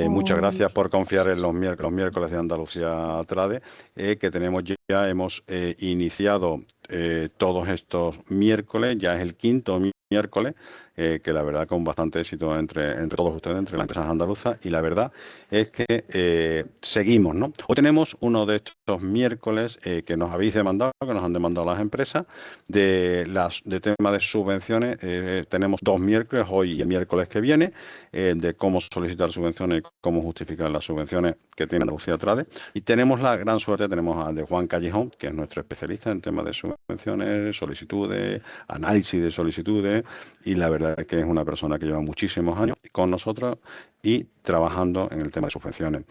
Muchas gracias por confiar en los miércoles de Andalucía Trade, que tenemos ya, hemos iniciado todos estos miércoles, ya es el quinto miércoles, que la verdad con bastante éxito entre todos ustedes, entre las empresas andaluzas, y la verdad es que seguimos, ¿no? Hoy tenemos uno de estos miércoles que nos habéis demandado, que nos han demandado las empresas, de tema de subvenciones. Tenemos dos miércoles, hoy y el miércoles que viene, de cómo solicitar subvenciones y cómo justificar las subvenciones que tiene Andalucía Trade. Y tenemos la gran suerte, tenemos al de Juan Callejón, que es nuestro especialista en temas de subvenciones, solicitudes, análisis de solicitudes, y la verdad es que es una persona que lleva muchísimos años con nosotros y trabajando en el tema de subvenciones.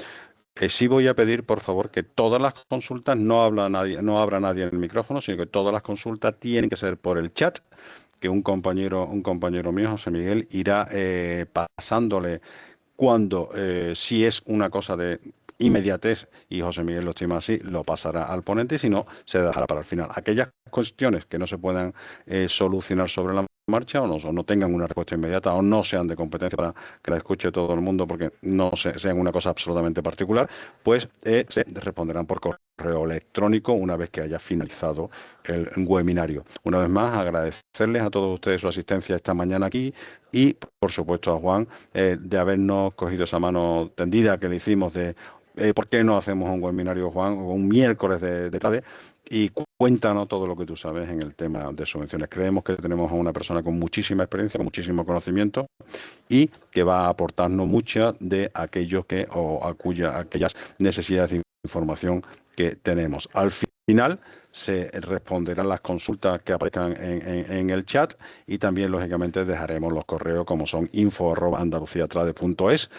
Sí voy a pedir, por favor, que todas las consultas, no habla nadie, no abra nadie en el micrófono, sino que todas las consultas tienen que ser por el chat, que un compañero mío, José Miguel, irá pasándole cuando, si es una cosa de inmediatez, y José Miguel lo estima así, lo pasará al ponente, y si no, se dejará para el final. Aquellas cuestiones que no se puedan solucionar sobre la marcha, o no tengan una respuesta inmediata, o no sean de competencia para que la escuche todo el mundo, porque no sean una cosa absolutamente particular, pues se responderán por correo electrónico una vez que haya finalizado el webinario. Una vez más, agradecerles a todos ustedes su asistencia esta mañana aquí, y, por supuesto, a Juan, de habernos cogido esa mano tendida que le hicimos de por qué no hacemos un webinario, Juan, o un miércoles de tarde, y cuéntanos todo lo que tú sabes en el tema de subvenciones. Creemos que tenemos a una persona con muchísima experiencia, con muchísimo conocimiento, y que va a aportarnos mucha de aquello que, aquellas necesidades de información que tenemos. Al final se responderán las consultas que aparezcan en el chat, y también, lógicamente, dejaremos los correos como son info@andaluciatrade.es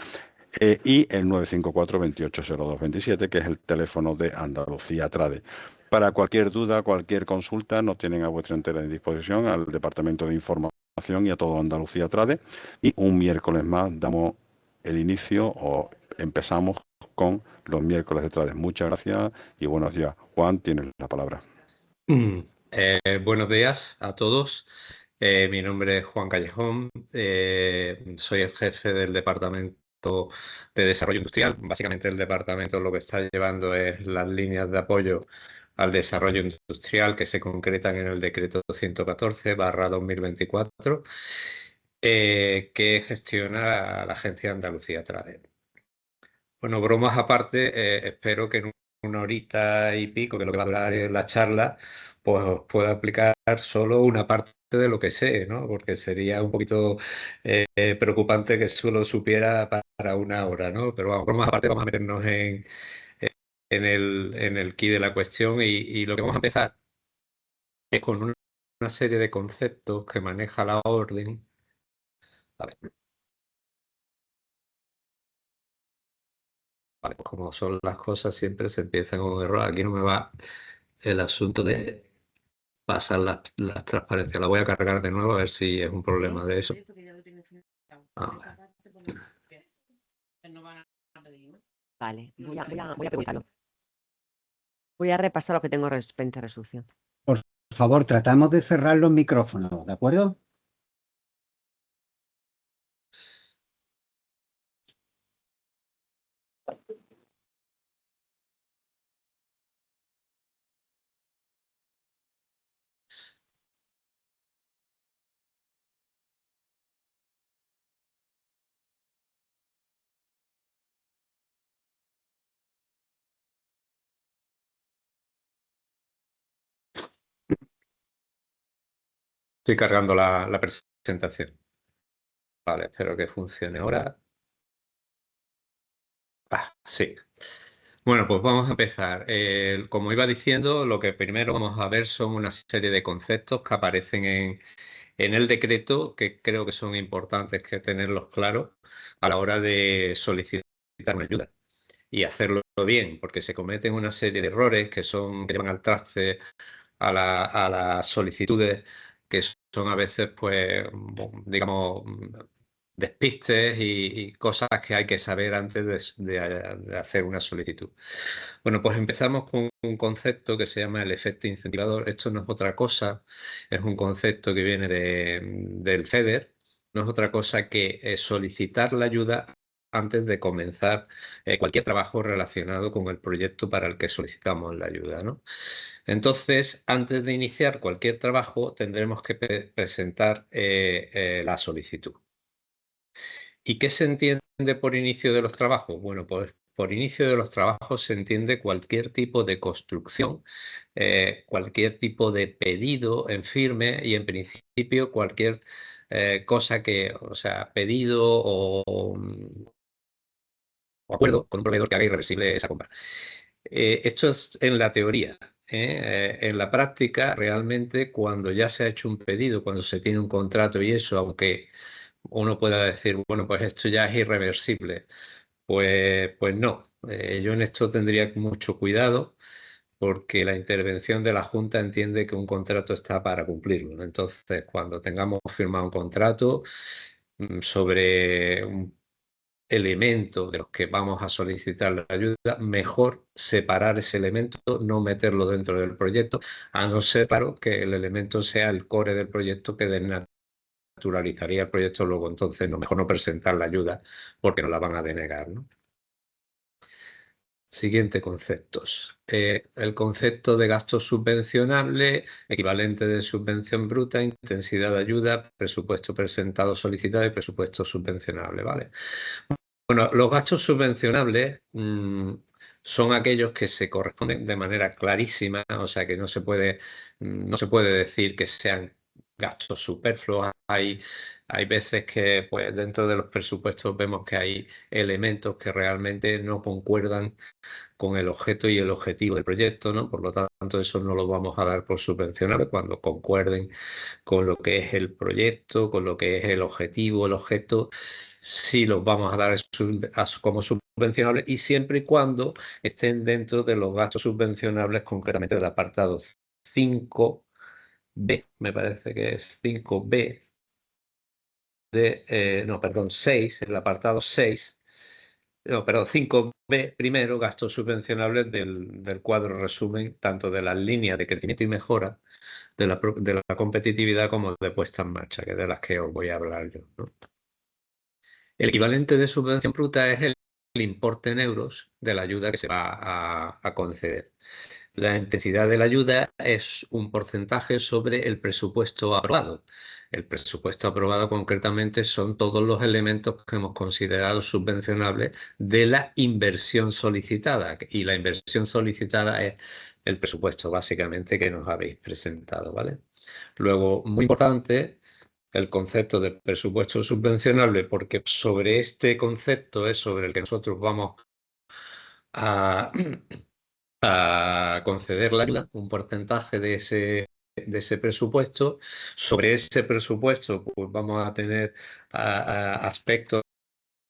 y el 954-280227, que es el teléfono de Andalucía Trade. Para cualquier duda, cualquier consulta, nos tienen a vuestra entera disposición al Departamento de Información y a todo Andalucía Trade. Y un miércoles más damos el inicio, o empezamos con los miércoles de Trade. Muchas gracias y buenos días. Juan, tienes la palabra. Mm, Buenos días a todos. Mi nombre es Juan Callejón. Soy el jefe del Departamento de Desarrollo Industrial. Básicamente el departamento lo que está llevando es las líneas de apoyo al desarrollo industrial que se concretan en el decreto 114/2024, que gestiona la Agencia Andalucía Trade. Bueno, bromas aparte, espero que en una horita y pico, que es lo que va a durar la charla, pues os pueda aplicar solo una parte de lo que sé, ¿no? Porque sería un poquito preocupante que solo supiera para una hora, ¿no? Pero vamos, bromas aparte, vamos a meternos en el quid de la cuestión, y lo que vamos a empezar es con una serie de conceptos que maneja la orden. A ver, vale, pues como son las cosas, siempre se empieza con un error. Aquí no me va el asunto de pasar las transparencias. La voy a cargar de nuevo a ver si es un problema de eso. Ah, Vale, voy a preguntarlo. Voy a repasar lo que tengo referente a resolución. Por favor, tratamos de cerrar los micrófonos, ¿de acuerdo? estoy cargando la presentación. Vale, espero que funcione ahora. Sí. Bueno, pues vamos a empezar. Como iba diciendo, lo que primero vamos a ver son una serie de conceptos que aparecen en el decreto, que creo que son importantes que tenerlos claros a la hora de solicitar una ayuda y hacerlo bien, porque se cometen una serie de errores que llevan al traste a las solicitudes, que son a veces, pues, digamos, despistes y cosas que hay que saber antes de hacer una solicitud. Bueno, pues empezamos con un concepto que se llama el efecto incentivador. Esto no es otra cosa, es un concepto que viene del FEDER, no es otra cosa que solicitar la ayuda antes de comenzar cualquier trabajo relacionado con el proyecto para el que solicitamos la ayuda, ¿no? Entonces, antes de iniciar cualquier trabajo, tendremos que presentar la solicitud. ¿Y qué se entiende por inicio de los trabajos? Bueno, pues por inicio de los trabajos se entiende cualquier tipo de construcción, cualquier tipo de pedido en firme y en principio cualquier cosa que, o sea, pedido o acuerdo con un proveedor que haga irreversible esa compra. Esto es en la teoría. En la práctica, realmente, cuando ya se ha hecho un pedido, cuando se tiene un contrato y eso, aunque uno pueda decir, bueno, pues esto ya es irreversible, pues no. Yo en esto tendría mucho cuidado porque la intervención de la Junta entiende que un contrato está para cumplirlo. Entonces, cuando tengamos firmado un contrato sobre un elemento de los que vamos a solicitar la ayuda, mejor separar ese elemento, no meterlo dentro del proyecto, a no ser, claro, que el elemento sea el core del proyecto que desnaturalizaría el proyecto luego. Entonces, no, mejor no presentar la ayuda porque nos la van a denegar, ¿no? Siguiente conceptos. El concepto de gasto subvencionable, equivalente de subvención bruta, intensidad de ayuda, presupuesto presentado solicitado y presupuesto subvencionable, ¿vale? Bueno, los gastos subvencionables son aquellos que se corresponden de manera clarísima, o sea que no se puede decir que sean gastos superfluos. Hay veces que pues, dentro de los presupuestos vemos que hay elementos que realmente no concuerdan con el objeto y el objetivo del proyecto, ¿no? Por lo tanto, eso no lo vamos a dar por subvencionable cuando concuerden con lo que es el proyecto, con lo que es el objetivo, el objeto, sí los vamos a dar como subvencionables y siempre y cuando estén dentro de los gastos subvencionables, concretamente del apartado 5B, me parece que es 5B, no, perdón, 6, el apartado 6, no, perdón, 5B, primero, gastos subvencionables del cuadro resumen, tanto de las líneas de crecimiento y mejora de la competitividad como de puesta en marcha, que es de las que os voy a hablar yo, ¿no? El equivalente de subvención bruta es el importe en euros de la ayuda que se va a conceder. La intensidad de la ayuda es un porcentaje sobre el presupuesto aprobado. El presupuesto aprobado concretamente son todos los elementos que hemos considerado subvencionables de la inversión solicitada. Y la inversión solicitada es el presupuesto básicamente que nos habéis presentado, ¿vale? Luego, muy importante, el concepto de presupuesto subvencionable, porque sobre este concepto es sobre el que nosotros vamos a conceder la ayuda, un porcentaje de ese presupuesto. Sobre ese presupuesto pues vamos a tener aspectos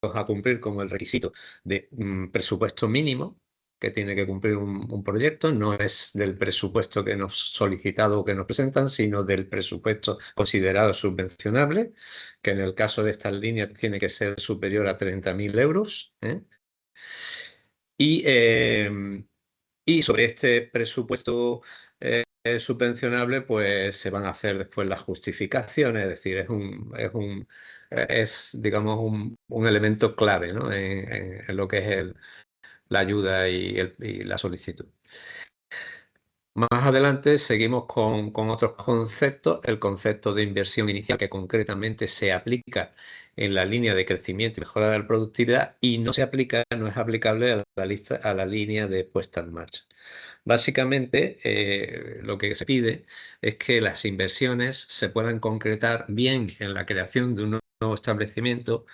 a cumplir como el requisito de presupuesto mínimo que tiene que cumplir un proyecto, no es del presupuesto que nos solicitado o que nos presentan, sino del presupuesto considerado subvencionable, que en el caso de estas líneas tiene que ser superior a 30.000 euros. Y sobre este presupuesto subvencionable, pues se van a hacer después las justificaciones, es decir, es digamos, un elemento clave, ¿no? en lo que es la ayuda y la solicitud. Más adelante seguimos con otros conceptos, el concepto de inversión inicial que concretamente se aplica en la línea de crecimiento y mejora de la productividad y no es aplicable a la línea de puesta en marcha. Básicamente, lo que se pide es que las inversiones se puedan concretar bien en la creación de un nuevo establecimiento,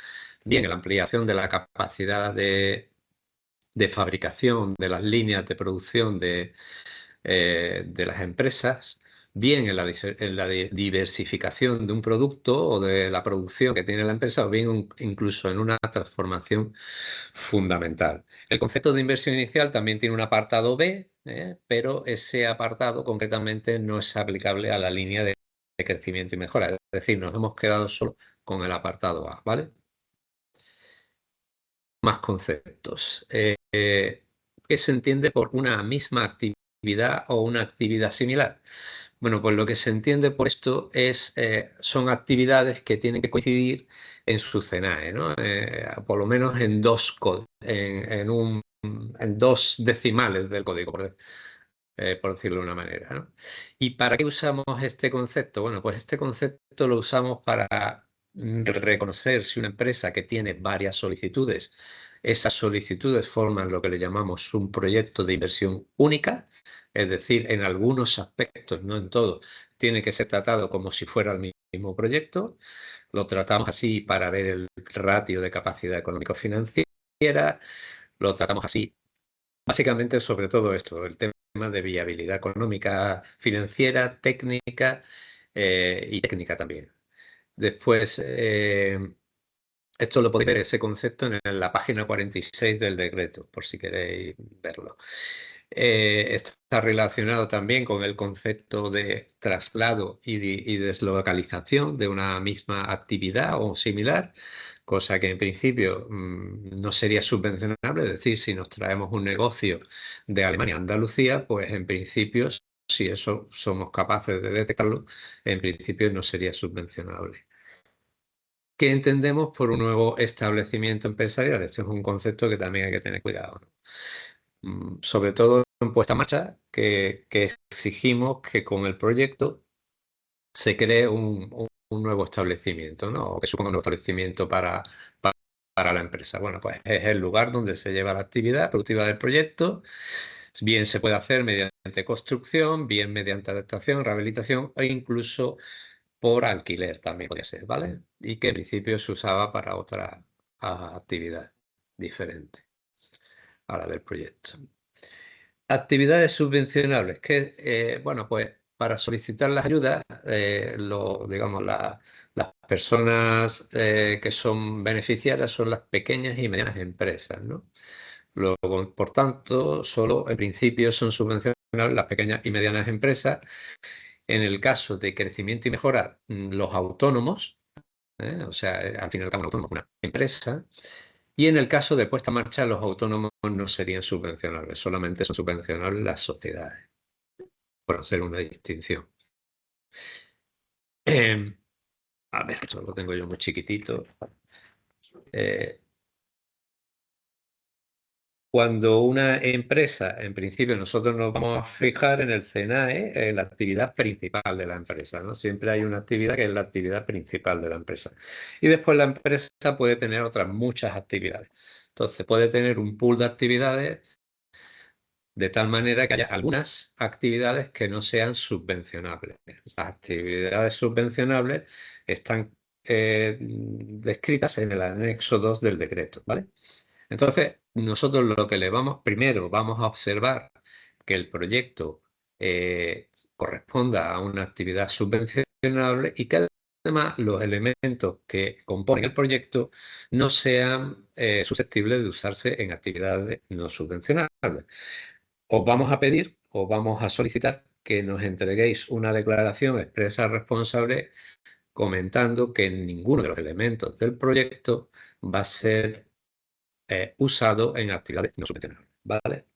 bien en la ampliación de la capacidad de fabricación de las líneas de producción de las empresas, bien en la diversificación de un producto o de la producción que tiene la empresa, o bien incluso en una transformación fundamental. El concepto de inversión inicial también tiene un apartado B, pero ese apartado concretamente no es aplicable a la línea de crecimiento y mejora. Es decir, nos hemos quedado solo con el apartado A, ¿vale? Más conceptos. ¿Qué se entiende por una misma actividad o una actividad similar? Bueno, pues lo que se entiende por esto es, son actividades que tienen que coincidir en su CNAE, ¿no? Por lo menos en en dos decimales del código, por decirlo de una manera, ¿no? ¿Y para qué usamos este concepto? Bueno, pues este concepto lo usamos para reconocer si una empresa que tiene varias solicitudes, esas solicitudes forman lo que le llamamos un proyecto de inversión única, es decir, en algunos aspectos, no en todos, tiene que ser tratado como si fuera el mismo proyecto. Lo tratamos así para ver el ratio de capacidad económico-financiera, lo tratamos así básicamente sobre todo esto, el tema de viabilidad económica, financiera, técnica y técnica también. Después, esto lo podéis ver, ese concepto, en la página 46 del decreto, por si queréis verlo. Está relacionado también con el concepto de traslado y deslocalización de una misma actividad o similar, cosa que en principio no sería subvencionable. Es decir, si nos traemos un negocio de Alemania a Andalucía, pues en principio, si eso somos capaces de detectarlo, en principio no sería subvencionable. ¿Qué entendemos por un nuevo establecimiento empresarial? Este es un concepto que también hay que tener cuidado, ¿no? Sobre todo en puesta en marcha, que exigimos que con el proyecto se cree un nuevo establecimiento, ¿no? O que suponga un nuevo establecimiento para la empresa. Bueno, pues es el lugar donde se lleva la actividad productiva del proyecto. Bien se puede hacer mediante construcción, bien mediante adaptación, rehabilitación o incluso por alquiler también podría ser, ¿vale? Y que en principio se usaba para otra actividad diferente a la del proyecto. Actividades subvencionables, que, bueno, pues para solicitar las ayudas, digamos, las personas que son beneficiarias son las pequeñas y medianas empresas, ¿no? Luego, por tanto, solo en principio son subvencionables las pequeñas y medianas empresas. En el caso de crecimiento y mejora, los autónomos, o sea, al fin y al cabo, un autónomo es una empresa. Y en el caso de puesta en marcha, los autónomos no serían subvencionables, solamente son subvencionables las sociedades, por hacer una distinción. A ver, esto lo tengo yo muy chiquitito. Cuando una empresa, en principio nosotros nos vamos a fijar en el CNAE, en la actividad principal de la empresa, ¿no? Siempre hay una actividad que es la actividad principal de la empresa. Y después la empresa puede tener otras muchas actividades. Entonces puede tener un pool de actividades de tal manera que haya algunas actividades que no sean subvencionables. Las actividades subvencionables están descritas en el anexo 2 del decreto, ¿vale? Entonces, nosotros lo que primero vamos a observar que el proyecto corresponda a una actividad subvencionable y que además los elementos que componen el proyecto no sean susceptibles de usarse en actividades no subvencionables. Os vamos a pedir, os vamos a solicitar que nos entreguéis una declaración expresa responsable comentando que ninguno de los elementos del proyecto va a ser usado en actividades no subvencionables, ¿vale?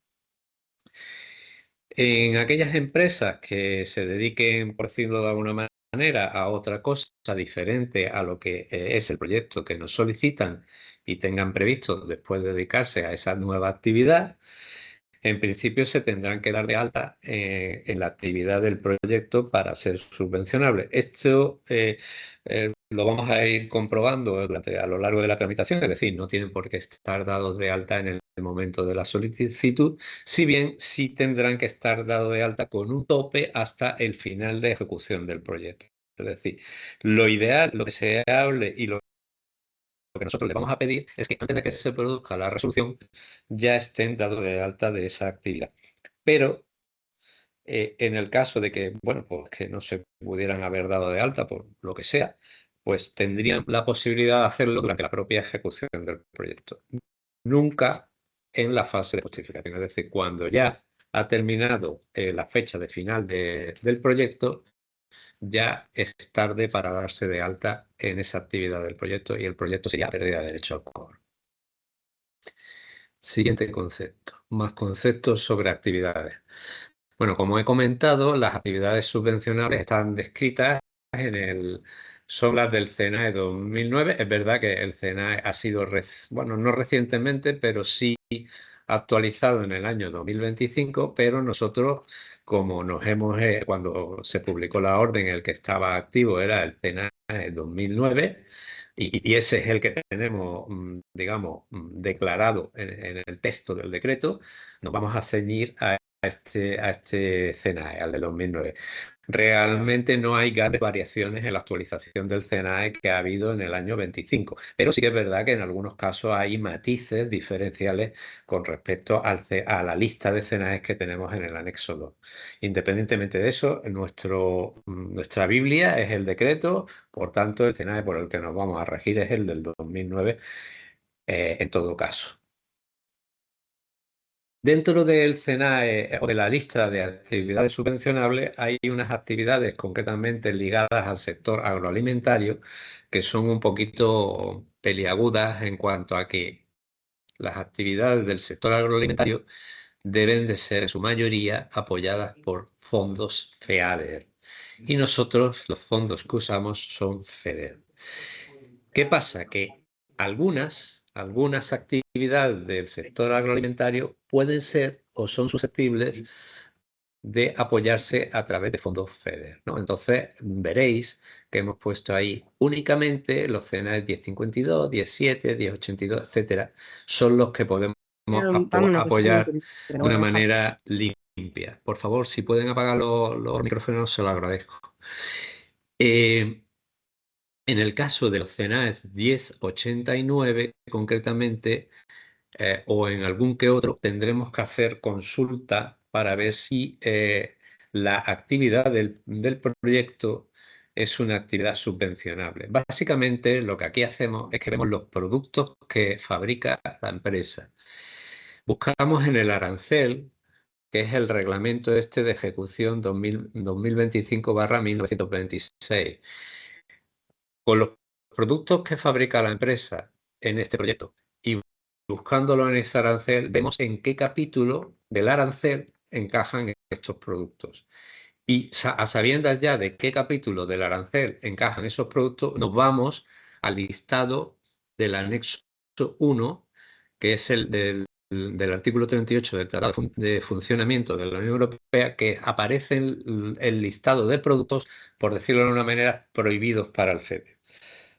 En aquellas empresas que se dediquen, por decirlo de alguna manera, a otra cosa diferente a lo que es el proyecto que nos solicitan y tengan previsto después dedicarse a esa nueva actividad, en principio se tendrán que dar de alta en la actividad del proyecto para ser subvencionable. Esto lo vamos a ir comprobando a lo largo de la tramitación, es decir, no tienen por qué estar dados de alta en el momento de la solicitud, si bien sí tendrán que estar dados de alta con un tope hasta el final de ejecución del proyecto. Es decir, lo ideal, lo deseable y lo que nosotros le vamos a pedir es que antes de que se produzca la resolución ya estén dados de alta de esa actividad. Pero en el caso de que, bueno, pues que no se pudieran haber dado de alta por lo que sea, pues tendrían la posibilidad de hacerlo durante la propia ejecución del proyecto. Nunca en la fase de justificación, es decir, cuando ya ha terminado la fecha de final del proyecto, ya es tarde para darse de alta en esa actividad del proyecto y el proyecto sería pérdida de derecho al cobro. Siguiente concepto, más conceptos sobre actividades. Bueno, como he comentado, las actividades subvencionables están descritas son las del CENAE 2009. Es verdad que el CENAE ha sido, bueno, no recientemente, pero sí actualizado en el año 2025, pero nosotros, como cuando se publicó la orden, el que estaba activo era el CENAE 2009, y ese es el que tenemos, digamos, declarado en el texto del decreto, nos vamos a ceñir a este CENAE, al de 2009. Realmente no hay grandes variaciones en la actualización del CENAE que ha habido en el año 25, pero sí que es verdad que en algunos casos hay matices diferenciales con respecto a la lista de CENAEs que tenemos en el anexo 2. Independientemente de eso, nuestra Biblia es el decreto, por tanto el CENAE por el que nos vamos a regir es el del 2009 en todo caso. Dentro del CENAE o de la lista de actividades subvencionables hay unas actividades concretamente ligadas al sector agroalimentario que son un poquito peliagudas en cuanto a que las actividades del sector agroalimentario deben de ser en su mayoría apoyadas por fondos FEADER. Y nosotros los fondos que usamos son FEDER. ¿Qué pasa? Que algunas actividades del sector agroalimentario pueden ser o son susceptibles de apoyarse a través de fondos FEDER, ¿no? Entonces veréis que hemos puesto ahí únicamente los CENAE 1052, 17, 1082, etcétera, son los que podemos apoyar de una manera limpia. Por favor, si pueden apagar los micrófonos, se lo agradezco. En el caso de los CENAES 1089, concretamente, o en algún que otro, tendremos que hacer consulta para ver si la actividad del proyecto es una actividad subvencionable. Básicamente, lo que aquí hacemos es que vemos los productos que fabrica la empresa. Buscamos en el arancel, que es el reglamento este de ejecución 2025/1926. Con los productos que fabrica la empresa en este proyecto y buscándolo en ese arancel, vemos en qué capítulo del arancel encajan estos productos. Y a sabiendas ya de qué capítulo del arancel encajan esos productos, nos vamos al listado del anexo 1, que es el del artículo 38 del Tratado de Funcionamiento de la Unión Europea, que aparece el listado de productos, por decirlo de una manera, prohibidos para el FEDER.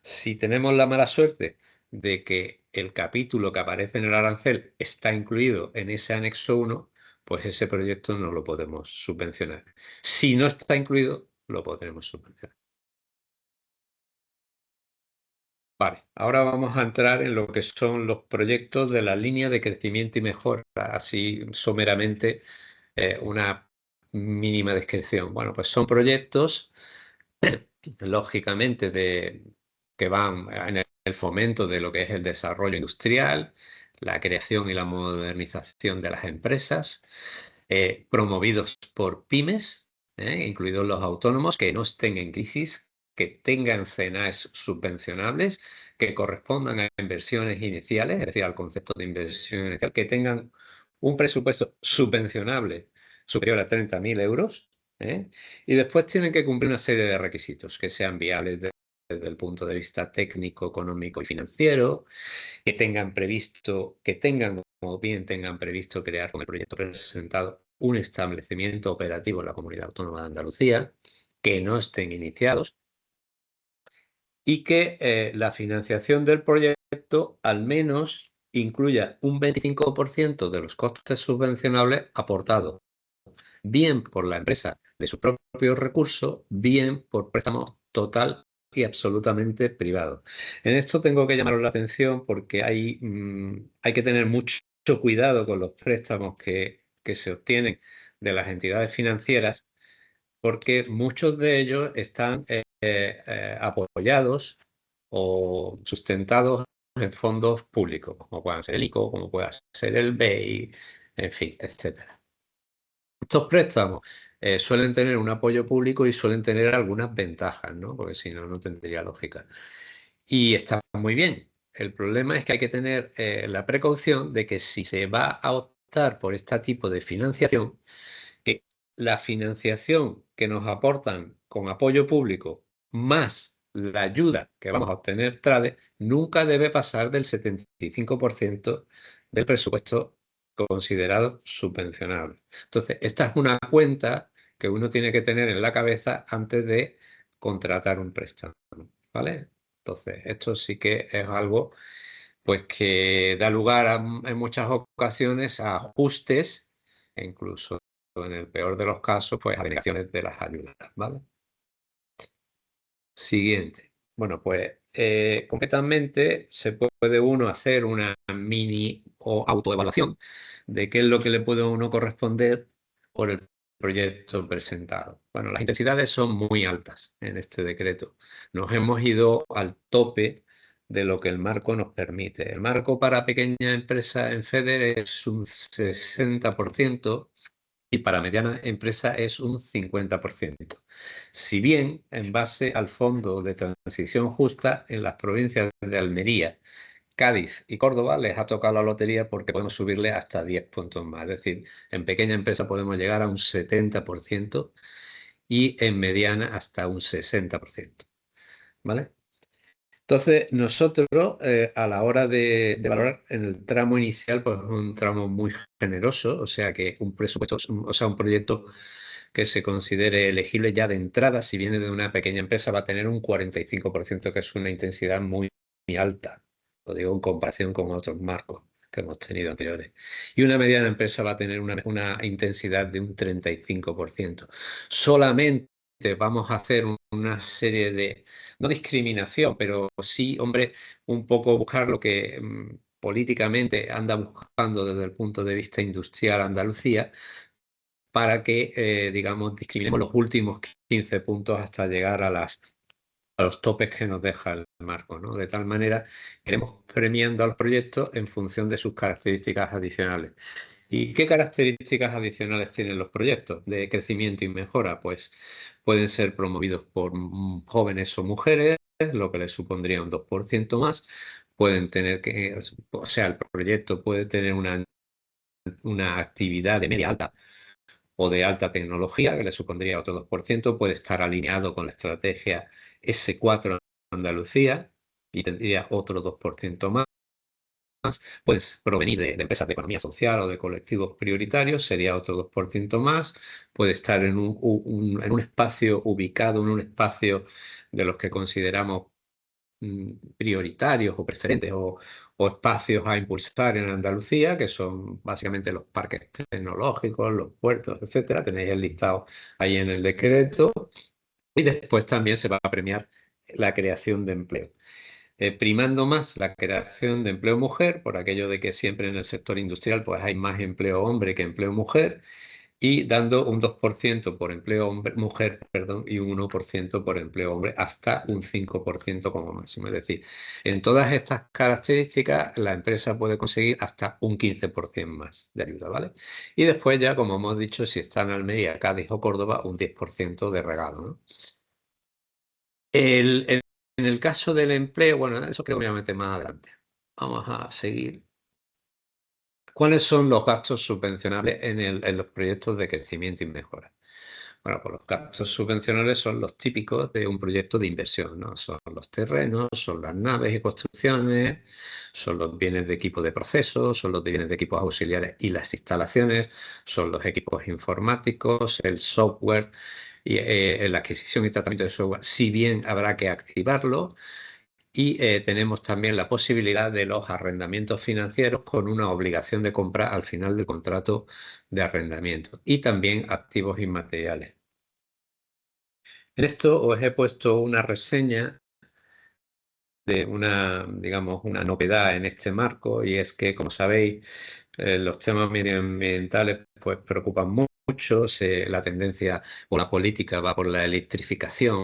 Si tenemos la mala suerte de que el capítulo que aparece en el arancel está incluido en ese anexo 1, pues ese proyecto no lo podemos subvencionar. Si no está incluido, lo podremos subvencionar. Vale, ahora vamos a entrar en lo que son los proyectos de la línea de crecimiento y mejora, así someramente una mínima descripción. Bueno, pues son proyectos, lógicamente, que van en el fomento de lo que es el desarrollo industrial, la creación y la modernización de las empresas, promovidos por pymes, incluidos los autónomos, que no estén en crisis, que tengan CENAEs subvencionables, que correspondan a inversiones iniciales, es decir, al concepto de inversión inicial, que tengan un presupuesto subvencionable superior a 30.000 euros, y después tienen que cumplir una serie de requisitos que sean viables desde el punto de vista técnico, económico y financiero, que tengan previsto crear con el proyecto presentado un establecimiento operativo en la Comunidad Autónoma de Andalucía, que no estén iniciados y que la financiación del proyecto al menos incluya un 25% de los costes subvencionables aportados, bien por la empresa de sus propios recursos, bien por préstamo total y absolutamente privado. En esto tengo que llamaros la atención porque hay que tener mucho cuidado con los préstamos que se obtienen de las entidades financieras, porque muchos de ellos están apoyados o sustentados en fondos públicos, como puedan ser el ICO, como pueda ser el BEI, en fin, etcétera. Estos préstamos suelen tener un apoyo público y suelen tener algunas ventajas, ¿no? Porque si no, no tendría lógica. Y está muy bien. El problema es que hay que tener la precaución de que si se va a optar por este tipo de financiación, que la financiación que nos aportan con apoyo público más la ayuda que vamos a obtener TRADE nunca debe pasar del 75% del presupuesto considerado subvencionable. Entonces, esta es una cuenta que uno tiene que tener en la cabeza antes de contratar un préstamo, ¿vale? Entonces, esto sí que es algo pues que da lugar en muchas ocasiones a ajustes e incluso en el peor de los casos, pues a denegaciones de las ayudas, ¿vale? Siguiente. Bueno, pues concretamente se puede uno hacer una mini o autoevaluación de qué es lo que le puede a uno corresponder por el proyecto presentado. Bueno, las intensidades son muy altas en este decreto. Nos hemos ido al tope de lo que el marco nos permite. El marco para pequeña empresa en FEDER es un 60%. Y para mediana empresa es un 50%. Si bien, en base al Fondo de Transición Justa, en las provincias de Almería, Cádiz y Córdoba les ha tocado la lotería porque podemos subirle hasta 10 puntos más. Es decir, en pequeña empresa podemos llegar a un 70% y en mediana hasta un 60%. ¿Vale? Entonces, nosotros a la hora de valorar en el tramo inicial, pues es un tramo muy generoso, o sea que un presupuesto, o sea, un proyecto que se considere elegible ya de entrada, si viene de una pequeña empresa, va a tener un 45%, que es una intensidad muy, muy alta, lo digo en comparación con otros marcos que hemos tenido anteriores. Y una mediana empresa va a tener una intensidad de un 35%. Solamente vamos a hacer una serie de, no discriminación, pero sí, hombre, un poco buscar lo que políticamente anda buscando desde el punto de vista industrial Andalucía, para que, digamos, discriminemos los últimos 15 puntos hasta llegar a los topes que nos deja el marco, ¿no? De tal manera, iremos premiando a los proyectos en función de sus características adicionales. ¿Y qué características adicionales tienen los proyectos de crecimiento y mejora? Pues pueden ser promovidos por jóvenes o mujeres, lo que les supondría un 2% más. Pueden tener que, o sea, el proyecto puede tener una actividad de media alta o de alta tecnología, que le supondría otro 2%, puede estar alineado con la estrategia S4 Andalucía y tendría otro 2% más. Puede provenir de empresas de economía social o de colectivos prioritarios, sería otro 2% más. Puede estar en un espacio ubicado, en un espacio de los que consideramos prioritarios o preferentes o espacios a impulsar en Andalucía, que son básicamente los parques tecnológicos, los puertos, etcétera. Tenéis el listado ahí en el decreto. Y después también se va a premiar la creación de empleo. Primando más la creación de empleo mujer, por aquello de que siempre en el sector industrial pues hay más empleo hombre que empleo mujer, y dando un 2% por empleo mujer, perdón, y un 1% por empleo hombre, hasta un 5% como máximo. Es decir, en todas estas características la empresa puede conseguir hasta un 15% más de ayuda, ¿vale? Y después ya, como hemos dicho, si está en Almería, Cádiz o Córdoba, un 10% de regalo, ¿no? En el caso del empleo, bueno, eso creo que voy a meter más adelante. Vamos a seguir. ¿Cuáles son los gastos subvencionables en los proyectos de crecimiento y mejora? Bueno, pues los gastos subvencionables son los típicos de un proyecto de inversión, ¿no? Son los terrenos, son las naves y construcciones, son los bienes de equipo de proceso, son los bienes de equipos auxiliares y las instalaciones, son los equipos informáticos, el software y la adquisición y tratamiento de software, si bien habrá que activarlo. Y tenemos también la posibilidad de los arrendamientos financieros con una obligación de compra al final del contrato de arrendamiento y también activos inmateriales. En esto os he puesto una reseña de digamos, una novedad en este marco, y es que, como sabéis, los temas medioambientales pues preocupan mucho. La tendencia o la política va por la electrificación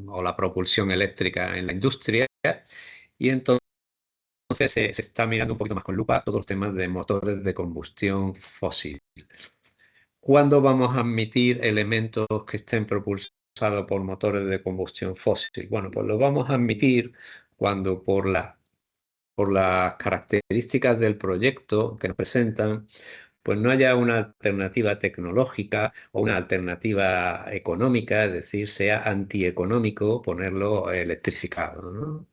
o la propulsión eléctrica en la industria, y entonces se está mirando un poquito más con lupa todos los temas de motores de combustión fósil. ¿Cuándo vamos a admitir elementos que estén propulsados por motores de combustión fósil? Bueno, pues lo vamos a admitir cuando por las características del proyecto que nos presentan, pues no haya una alternativa tecnológica o una alternativa económica, es decir, sea antieconómico ponerlo electrificado, ¿no?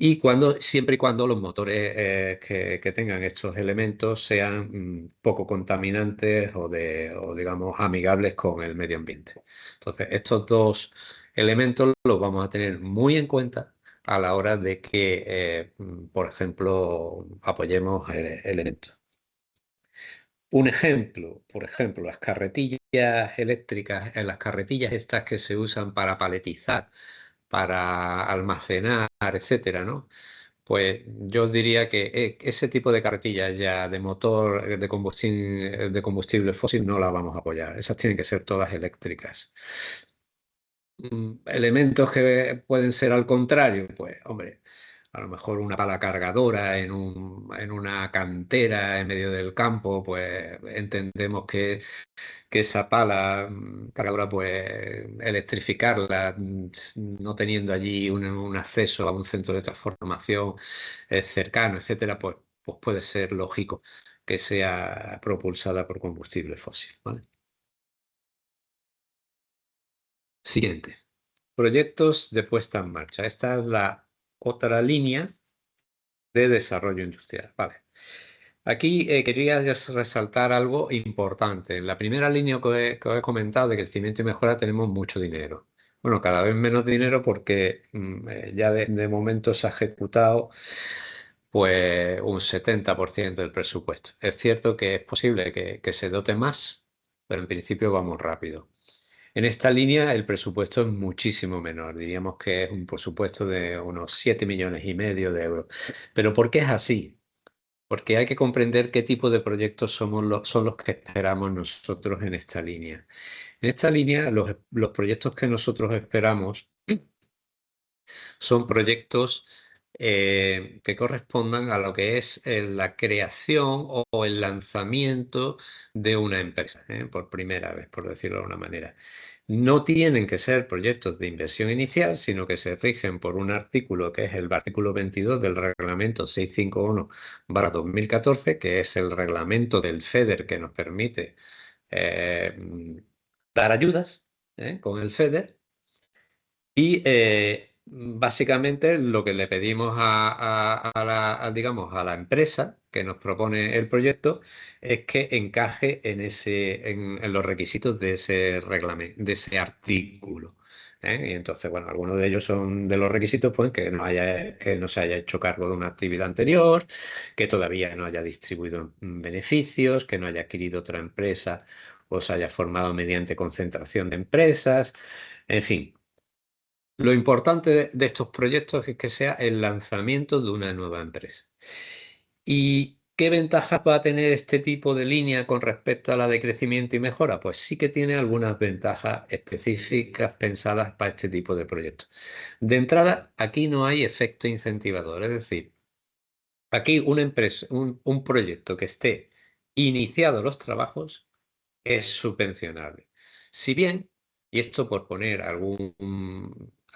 Y siempre y cuando los motores que tengan estos elementos sean poco contaminantes o, digamos, amigables con el medio ambiente. Entonces, estos dos elementos los vamos a tener muy en cuenta a la hora de que, por ejemplo, apoyemos elementos. Un ejemplo, por ejemplo, las carretillas eléctricas, las carretillas estas que se usan para paletizar, para almacenar, etcétera, ¿no? Pues yo diría que ese tipo de carretillas ya de motor de combustible fósil no las vamos a apoyar. Esas tienen que ser todas eléctricas. Elementos que pueden ser al contrario, pues hombre, a lo mejor una pala cargadora en una cantera en medio del campo, pues entendemos que esa pala cargadora, pues electrificarla, no teniendo allí un acceso a un centro de transformación cercano, etcétera, pues puede ser lógico que sea propulsada por combustible fósil, ¿vale? Siguiente. Proyectos de puesta en marcha. Esta es la otra línea de desarrollo industrial. Vale. Aquí quería resaltar algo importante. En la primera línea que os he comentado de crecimiento y mejora tenemos mucho dinero. Bueno, cada vez menos dinero porque ya de momento se ha ejecutado pues un 70% del presupuesto. Es cierto que es posible que se dote más, pero en principio vamos rápido. En esta línea el presupuesto es muchísimo menor, diríamos que es un presupuesto de unos 7,5 millones de euros. ¿Pero por qué es así? Porque hay que comprender qué tipo de proyectos son los que esperamos nosotros en esta línea. En esta línea, los proyectos que nosotros esperamos son proyectos que correspondan a lo que es la creación o el lanzamiento de una empresa, por primera vez, por decirlo de alguna manera. No tienen que ser proyectos de inversión inicial, sino que se rigen por un artículo que es el artículo 22 del reglamento 651/2014, que es el reglamento del FEDER que nos permite dar ayudas con el FEDER. Y básicamente lo que le pedimos digamos, a la empresa que nos propone el proyecto es que encaje en los requisitos de ese reglamento, de ese artículo. Y entonces, bueno, algunos de ellos son de los requisitos, pues que no se haya hecho cargo de una actividad anterior, que todavía no haya distribuido beneficios, que no haya adquirido otra empresa o se haya formado mediante concentración de empresas, en fin. Lo importante de estos proyectos es que sea el lanzamiento de una nueva empresa. ¿Y qué ventajas va a tener este tipo de línea con respecto a la de crecimiento y mejora? Pues sí que tiene algunas ventajas específicas pensadas para este tipo de proyectos. De entrada, aquí no hay efecto incentivador, es decir, aquí una empresa, un proyecto que esté iniciado los trabajos es subvencionable. Si bien, y esto por poner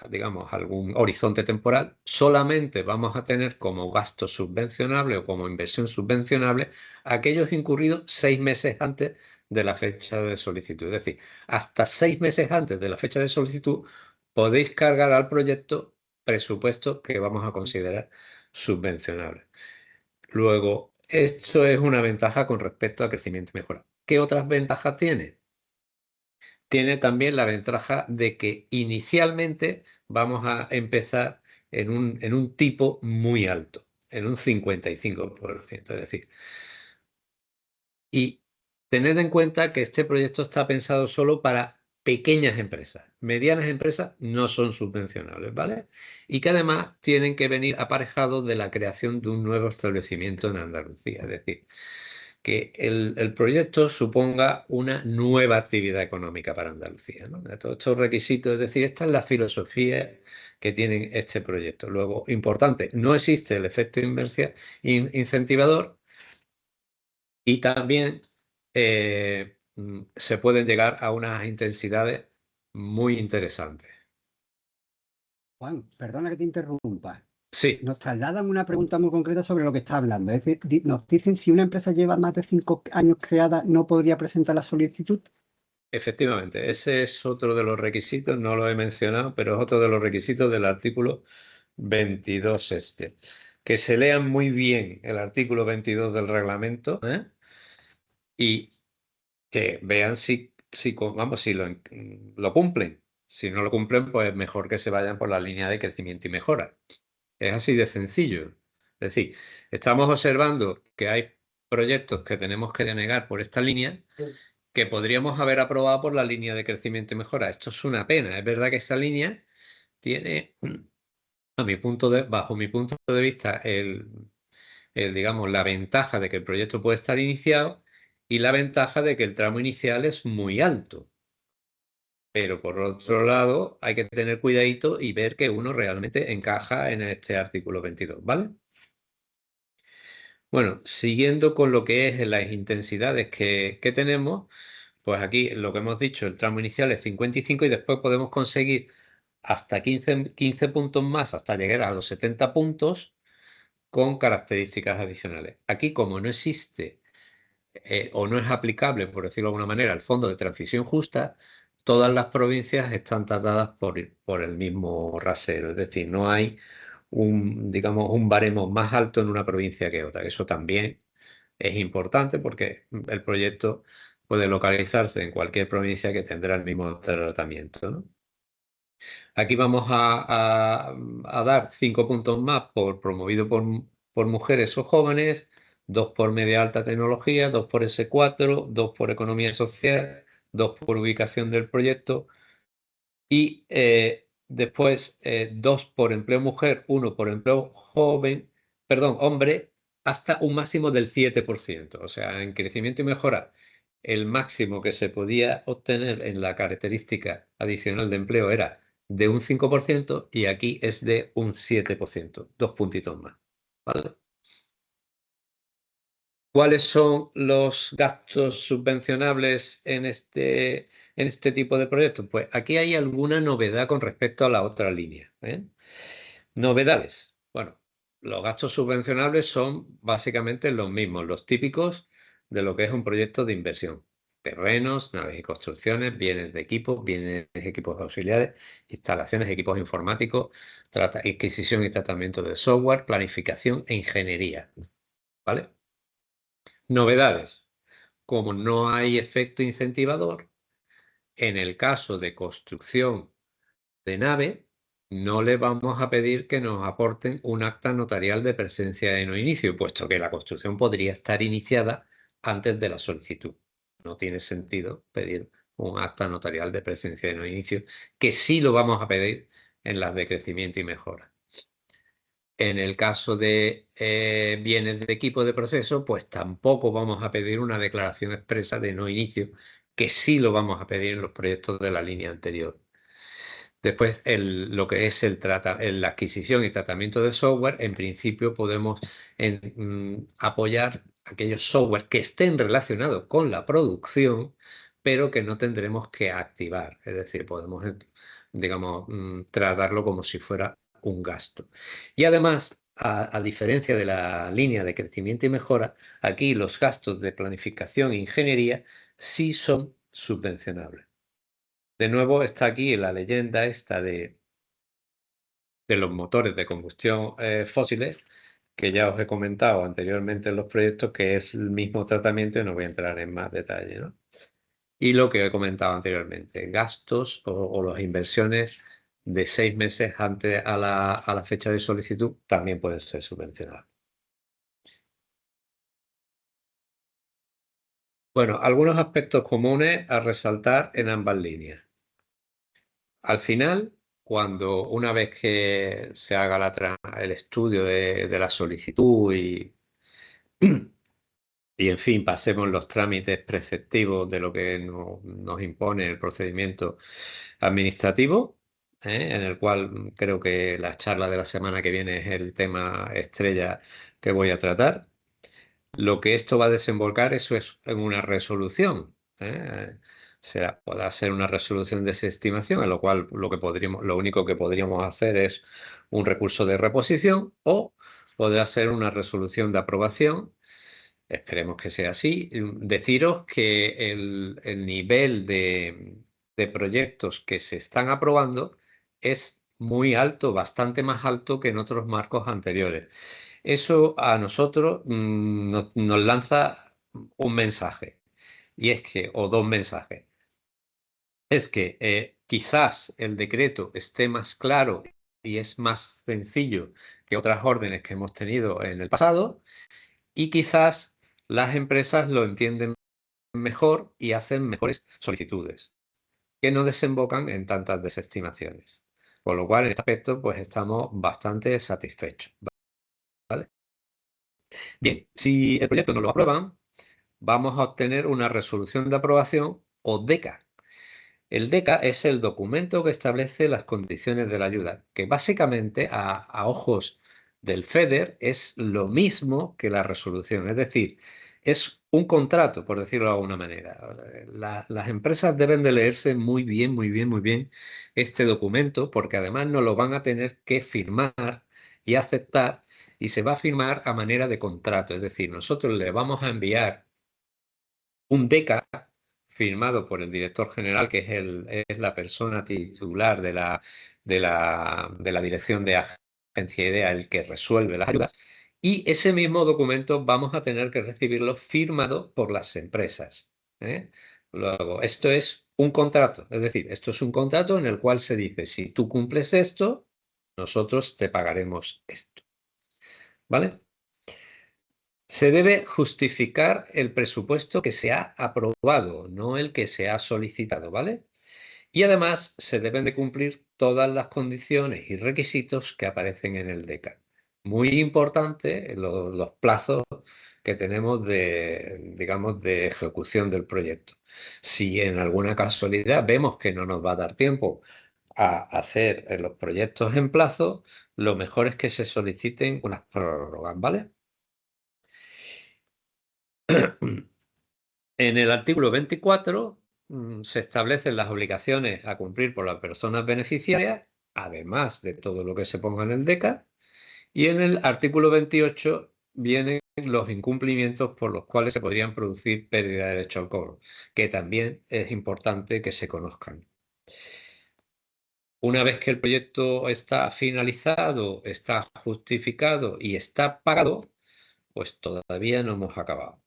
digamos, algún horizonte temporal, solamente vamos a tener como gasto subvencionable o como inversión subvencionable aquellos incurridos 6 meses antes de la fecha de solicitud. Es decir, hasta 6 meses antes de la fecha de solicitud podéis cargar al proyecto presupuesto que vamos a considerar subvencionable. Luego, esto es una ventaja con respecto a crecimiento y mejora. ¿Qué otras ventajas tiene? Tiene también la ventaja de que inicialmente vamos a empezar en un tipo muy alto, en un 55%. Es decir, y tened en cuenta que este proyecto está pensado solo para pequeñas empresas. Medianas empresas no son subvencionables, ¿vale? Y que además tienen que venir aparejados de la creación de un nuevo establecimiento en Andalucía. Es decir, que el proyecto suponga una nueva actividad económica para Andalucía, ¿no? Todos estos requisitos, es decir, esta es la filosofía que tiene este proyecto. Luego, importante, no existe el efecto incentivador y también se pueden llegar a unas intensidades muy interesantes. Juan, perdona que te interrumpa. Sí, Nos trasladan una pregunta muy concreta sobre lo que está hablando. Es decir, nos dicen si una empresa lleva más de 5 años creada, no podría presentar la solicitud. efectivamente. Ese es otro de los requisitos, no lo he mencionado, pero es otro de los requisitos del artículo 22 este. Que se lean muy bien el artículo 22 del reglamento, ¿eh? Y que vean vamos, si lo cumplen. Si no lo cumplen, pues mejor que se vayan por la línea de crecimiento y mejora. Es así de sencillo. Es decir, estamos observando que hay proyectos que tenemos que denegar por esta línea que podríamos haber aprobado por la línea de crecimiento y mejora. Esto es una pena. Es verdad que esta línea tiene, bajo mi punto de vista, digamos, la ventaja de que el proyecto puede estar iniciado y la ventaja de que el tramo inicial es muy alto. Pero por otro lado, hay que tener cuidadito y ver que uno realmente encaja en este artículo 22, ¿vale? Bueno, siguiendo con lo que es las intensidades que tenemos, pues aquí lo que hemos dicho, el tramo inicial es 55 y después podemos conseguir hasta 15 puntos más hasta llegar a los 70 puntos con características adicionales. Aquí, como no existe o no es aplicable, por decirlo de alguna manera, el fondo de transición justa, todas las provincias están tratadas por el mismo rasero. Es decir, no hay digamos, un baremo más alto en una provincia que otra. Eso también es importante porque el proyecto puede localizarse en cualquier provincia que tendrá el mismo tratamiento, ¿no? Aquí vamos a dar 5 puntos más promovido por mujeres o jóvenes, 2 por media alta tecnología, 2 por S4, 2 por economía social, 2 por ubicación del proyecto y después 2 por empleo mujer, 1 por empleo hombre, hasta un máximo del 7%. O sea, en crecimiento y mejora, el máximo que se podía obtener en la característica adicional de empleo era de un 5% y aquí es de un 7%, 2 puntitos más. ¿Vale? ¿Cuáles son los gastos subvencionables en este tipo de proyectos? Pues aquí hay alguna novedad con respecto a la otra línea, ¿eh? Novedades. Bueno, los gastos subvencionables son básicamente los mismos, los típicos de lo que es un proyecto de inversión. Terrenos, naves y construcciones, bienes de equipos, bienes de equipos auxiliares, instalaciones, equipos informáticos, adquisición y tratamiento de software, planificación e ingeniería. ¿Vale? Novedades. Como no hay efecto incentivador, en el caso de construcción de nave, no le vamos a pedir que nos aporten un acta notarial de presencia de no inicio, puesto que la construcción podría estar iniciada antes de la solicitud. No tiene sentido pedir un acta notarial de presencia de no inicio, que sí lo vamos a pedir en las de crecimiento y mejora. En el caso de bienes de equipo de proceso, pues tampoco vamos a pedir una declaración expresa de no inicio, que sí lo vamos a pedir en los proyectos de la línea anterior. Después, lo que es la adquisición y tratamiento de software, en principio podemos apoyar aquellos software que estén relacionados con la producción, pero que no tendremos que activar. Es decir, podemos, digamos, tratarlo como si fuera un gasto. Y además, a diferencia de la línea de crecimiento y mejora, aquí los gastos de planificación e ingeniería sí son subvencionables. De nuevo está aquí la leyenda esta de los motores de combustión fósiles, que ya os he comentado anteriormente en los proyectos, que es el mismo tratamiento y no voy a entrar en más detalle, ¿no? Y lo que he comentado anteriormente, gastos o las inversiones de 6 meses antes a la fecha de solicitud también pueden ser subvencionadas. Bueno, algunos aspectos comunes a resaltar en ambas líneas. Al final, una vez que se haga el estudio de la solicitud y, en fin, pasemos los trámites preceptivos de lo que nos impone el procedimiento administrativo, en el cual creo que la charla de la semana que viene es el tema estrella que voy a tratar. Lo que esto va a desembocar, eso es en una resolución, podrá ser una resolución de desestimación, en lo cual lo único que podríamos hacer es un recurso de reposición, o podrá ser una resolución de aprobación. Esperemos que sea así. Deciros que el nivel de proyectos que se están aprobando es muy alto, bastante más alto que en otros marcos anteriores. Eso a nosotros nos lanza un mensaje, y es que, o dos mensajes. Es que quizás el decreto esté más claro y es más sencillo que otras órdenes que hemos tenido en el pasado, y quizás las empresas lo entienden mejor y hacen mejores solicitudes, que no desembocan en tantas desestimaciones. Con lo cual, en este aspecto, pues estamos bastante satisfechos, ¿vale? Bien, si el proyecto no lo aprueban, vamos a obtener una resolución de aprobación o DECA. El DECA es el documento que establece las condiciones de la ayuda, que básicamente a ojos del FEDER es lo mismo que la resolución, es decir, es un contrato, por decirlo de alguna manera. Las empresas deben de leerse muy bien, muy bien, muy bien este documento, porque además nos lo van a tener que firmar y aceptar, y se va a firmar a manera de contrato, es decir, nosotros le vamos a enviar un DECA firmado por el director general, que es la persona titular de la dirección de agencia IDEA, el que resuelve las ayudas, y ese mismo documento vamos a tener que recibirlo firmado por las empresas, ¿eh? Luego, esto es un contrato, es decir, esto es un contrato en el cual se dice, si tú cumples esto, nosotros te pagaremos esto, ¿vale? Se debe justificar el presupuesto que se ha aprobado, no el que se ha solicitado, ¿vale? Y además se deben de cumplir todas las condiciones y requisitos que aparecen en el DECA. Muy importante los plazos que tenemos digamos, de ejecución del proyecto. Si en alguna casualidad vemos que no nos va a dar tiempo a hacer los proyectos en plazo, lo mejor es que se soliciten unas prórrogas, ¿vale? En el artículo 24 se establecen las obligaciones a cumplir por las personas beneficiarias, además de todo lo que se ponga en el DECA, y en el artículo 28 vienen los incumplimientos por los cuales se podrían producir pérdida de derecho al cobro, que también es importante que se conozcan. Una vez que el proyecto está finalizado, está justificado y está pagado, pues todavía no hemos acabado.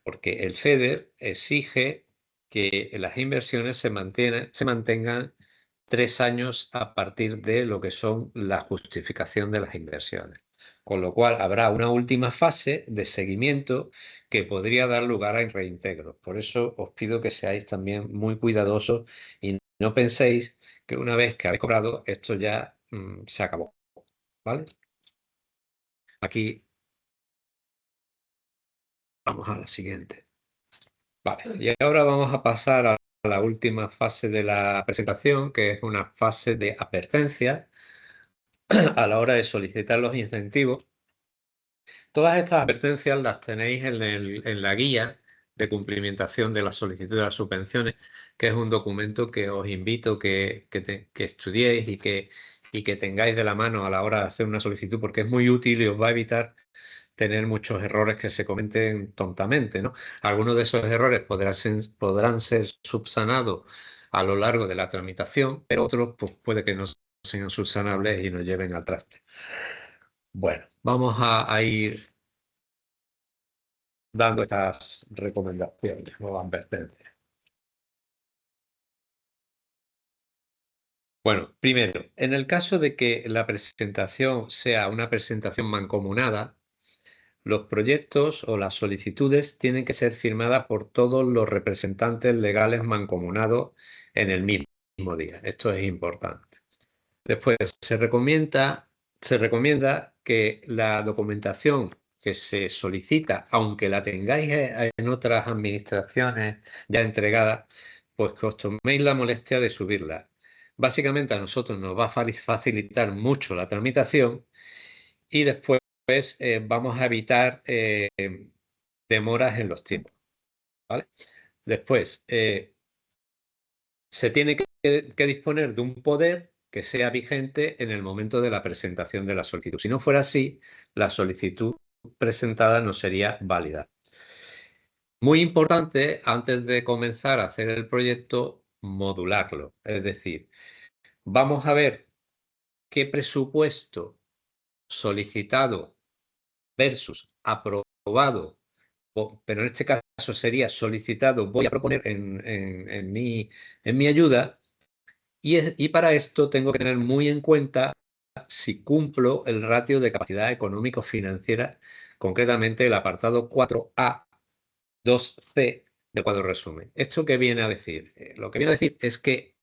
Porque el FEDER exige que las inversiones se mantengan 3 años a partir de lo que son la justificación de las inversiones. Con lo cual habrá una última fase de seguimiento que podría dar lugar a reintegros. Por eso os pido que seáis también muy cuidadosos y no penséis que una vez que habéis cobrado esto ya se acabó, ¿vale? Aquí vamos a la siguiente. Vale, y ahora vamos a pasar a la última fase de la presentación, que es una fase de advertencia a la hora de solicitar los incentivos. Todas estas advertencias las tenéis en la guía de cumplimentación de la solicitud de las subvenciones, que es un documento que os invito que estudiéis y que tengáis de la mano a la hora de hacer una solicitud, porque es muy útil y os va a evitar tener muchos errores que se cometen tontamente, ¿no? Algunos de esos errores podrán ser subsanados a lo largo de la tramitación, pero otros pues, puede que no sean subsanables y nos lleven al traste. Bueno, vamos a ir dando estas recomendaciones o advertencias. Bueno, primero, en el caso de que la presentación sea una presentación mancomunada, los proyectos o las solicitudes tienen que ser firmadas por todos los representantes legales mancomunados en el mismo día. Esto es importante. Después, se recomienda que la documentación que se solicita, aunque la tengáis en otras administraciones ya entregada, pues que os toméis la molestia de subirla. Básicamente a nosotros nos va a facilitar mucho la tramitación y después vamos a evitar demoras en los tiempos, ¿vale? Después, se tiene que disponer de un poder que sea vigente en el momento de la presentación de la solicitud. Si no fuera así, la solicitud presentada no sería válida. Muy importante, antes de comenzar a hacer el proyecto, modularlo. Es decir, vamos a ver qué presupuesto solicitado versus aprobado, pero en este caso sería solicitado, voy a proponer en mi ayuda, y para esto tengo que tener muy en cuenta si cumplo el ratio de capacidad económico-financiera, concretamente el apartado 4A, 2C del cuadro resumen. ¿Esto qué viene a decir? Lo que viene a decir es que,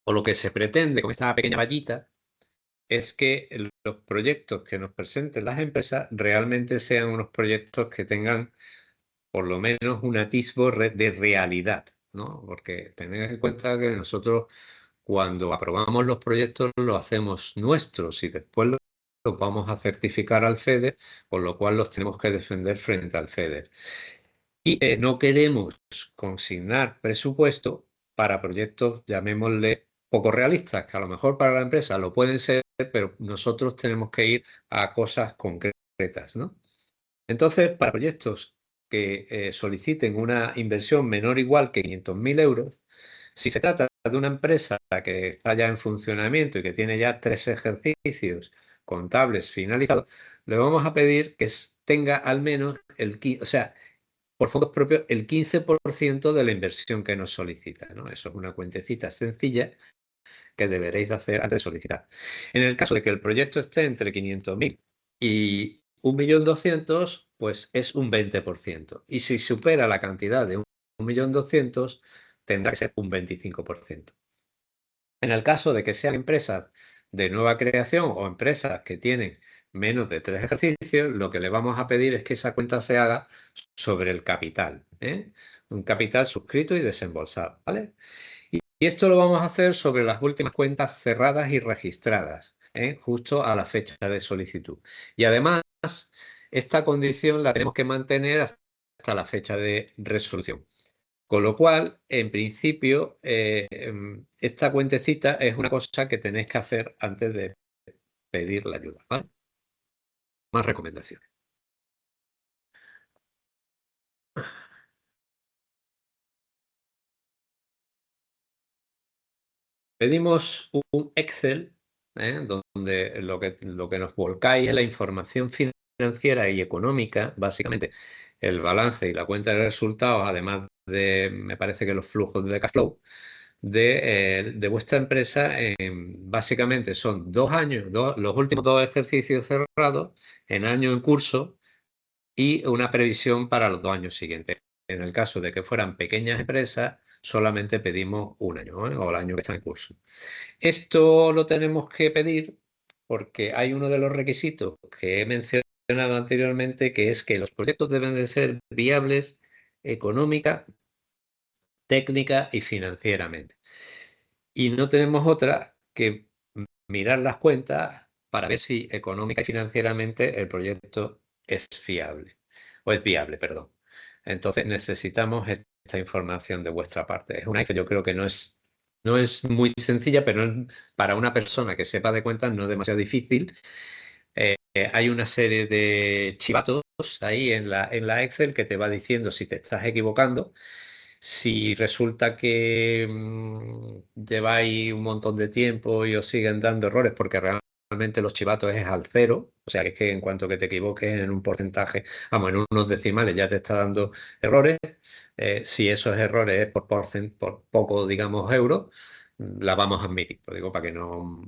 o lo que se pretende con esta pequeña vallita, es que los proyectos que nos presenten las empresas realmente sean unos proyectos que tengan por lo menos un atisbo de realidad, ¿no? Porque tened en cuenta que nosotros cuando aprobamos los proyectos los hacemos nuestros y después los vamos a certificar al FEDER, con lo cual los tenemos que defender frente al FEDER. Y no queremos consignar presupuesto para proyectos, llamémosle, poco realistas, que a lo mejor para la empresa lo pueden ser, pero nosotros tenemos que ir a cosas concretas, ¿no? Entonces, para proyectos que soliciten una inversión menor o igual que 500.000 euros, si se trata de una empresa que está ya en funcionamiento y que tiene ya 3 ejercicios contables finalizados, le vamos a pedir que tenga al menos o sea, por fondos propios, el 15% de la inversión que nos solicita, ¿no? Eso es una cuentecita sencilla que deberéis de hacer antes de solicitar. En el caso de que el proyecto esté entre 500.000 y 1.200.000, pues es un 20%. Y si supera la cantidad de 1.200.000, tendrá que ser un 25%. En el caso de que sean empresas de nueva creación o empresas que tienen menos de 3 ejercicios, lo que le vamos a pedir es que esa cuenta se haga sobre el capital, ¿eh? Un capital suscrito y desembolsado, ¿vale? Y esto lo vamos a hacer sobre las últimas cuentas cerradas y registradas, justo a la fecha de solicitud. Y además, esta condición la tenemos que mantener hasta la fecha de resolución. Con lo cual, en principio, esta cuentecita es una cosa que tenéis que hacer antes de pedir la ayuda, ¿vale? Más recomendaciones. Pedimos un Excel, donde lo que nos volcáis es la información financiera y económica, básicamente el balance y la cuenta de resultados, además de, me parece que los flujos de cash flow de vuestra empresa. Básicamente son 2 años, los últimos 2 ejercicios cerrados en año en curso y una previsión para los 2 años siguientes. En el caso de que fueran pequeñas empresas, solamente pedimos un año, o el año que está en curso. Esto lo tenemos que pedir porque hay uno de los requisitos que he mencionado anteriormente, que es que los proyectos deben de ser viables económica, técnica y financieramente. Y no tenemos otra que mirar las cuentas para ver si económica y financieramente el proyecto es fiable, o es viable, perdón. Entonces necesitamos esta información de vuestra parte. Es una que yo creo que no es muy sencilla, pero para una persona que sepa de cuentas no es demasiado difícil. Hay una serie de chivatos ahí en la Excel que te va diciendo si te estás equivocando. Si resulta que lleváis un montón de tiempo y os siguen dando errores, porque realmente los chivatos es al 0, o sea, que es que en cuanto que te equivoques en un porcentaje, vamos, en unos decimales ya te está dando errores. Si esos errores es por poco, digamos, euros, la vamos a admitir. Lo digo para que no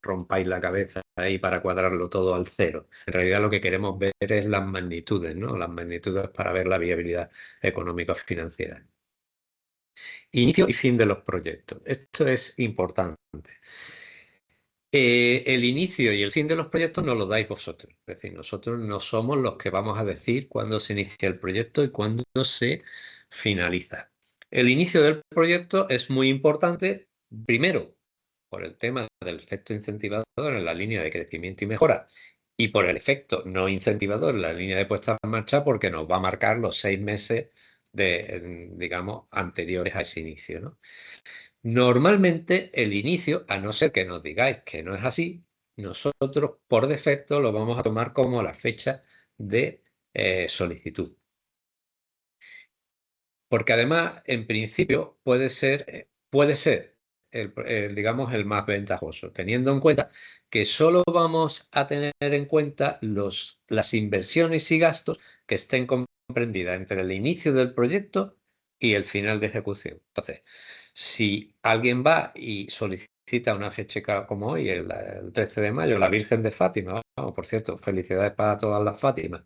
rompáis la cabeza ahí para cuadrarlo todo al 0. En realidad lo que queremos ver es las magnitudes, ¿no? Las magnitudes para ver la viabilidad económico-financiera. Inicio y fin de los proyectos. Esto es importante. El inicio y el fin de los proyectos nos lo dais vosotros. Es decir, nosotros no somos los que vamos a decir cuándo se inicia el proyecto y cuándo se finaliza. El inicio del proyecto es muy importante, primero, por el tema del efecto incentivador en la línea de crecimiento y mejora, y por el efecto no incentivador en la línea de puesta en marcha, porque nos va a marcar los 6 meses digamos, anteriores a ese inicio, ¿no? Normalmente el inicio, a no ser que nos digáis que no es así, nosotros por defecto lo vamos a tomar como la fecha de solicitud. Porque además, en principio, puede ser digamos, el más ventajoso, teniendo en cuenta que solo vamos a tener en cuenta las inversiones y gastos que estén comprendidas entre el inicio del proyecto y el final de ejecución. Entonces, si alguien va y solicita una fecha como hoy, el 13 de mayo, la Virgen de Fátima, vamos, por cierto, felicidades para todas las Fátimas,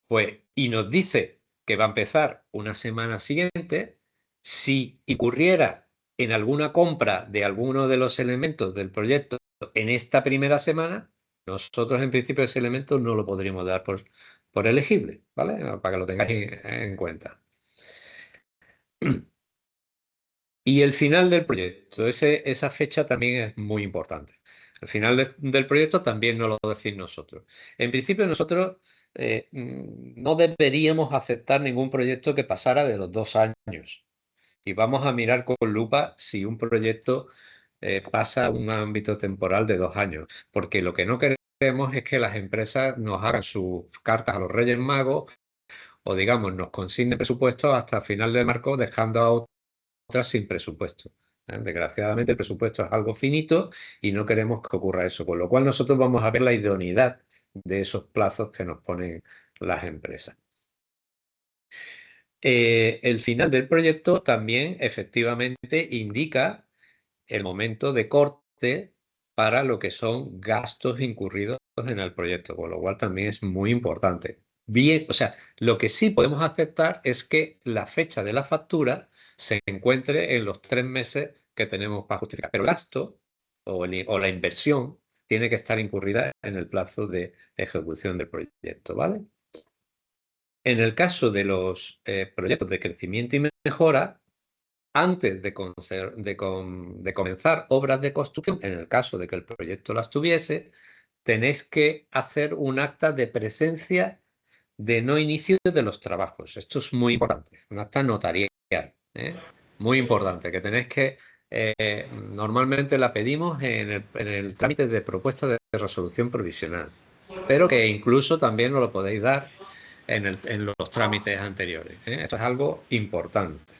pues, y nos dice que va a empezar una semana siguiente, si incurriera en alguna compra de alguno de los elementos del proyecto en esta primera semana, nosotros en principio ese elemento no lo podríamos dar por elegible, ¿vale? Para que lo tengáis en cuenta. Y el final del proyecto, esa fecha también es muy importante. El final del proyecto también nos lo decís nosotros. En principio nosotros no deberíamos aceptar ningún proyecto que pasara de los 2 años. Y vamos a mirar con lupa si un proyecto pasa a un ámbito temporal de 2 años. Porque lo que no queremos es que las empresas nos hagan sus cartas a los Reyes Magos o, digamos, nos consignen presupuestos hasta final de marco, dejando a otras sin presupuesto. Desgraciadamente el presupuesto es algo finito y no queremos que ocurra eso, con lo cual nosotros vamos a ver la idoneidad de esos plazos que nos ponen las empresas. El final del proyecto también efectivamente indica el momento de corte para lo que son gastos incurridos en el proyecto, con lo cual también es muy importante. Bien, o sea, lo que sí podemos aceptar es que la fecha de la factura se encuentre en los 3 meses que tenemos para justificar, pero el gasto o la inversión tiene que estar incurrida en el plazo de ejecución del proyecto, ¿vale? En el caso de los proyectos de crecimiento y mejora, antes de comenzar obras de construcción, en el caso de que el proyecto las tuviese, tenéis que hacer un acta de presencia de no inicio de los trabajos. Esto es muy importante, un acta notarial, muy importante, que tenéis que, normalmente la pedimos en el trámite de propuesta de resolución provisional, pero que incluso también nos lo podéis dar en los trámites anteriores. Esto es algo importante.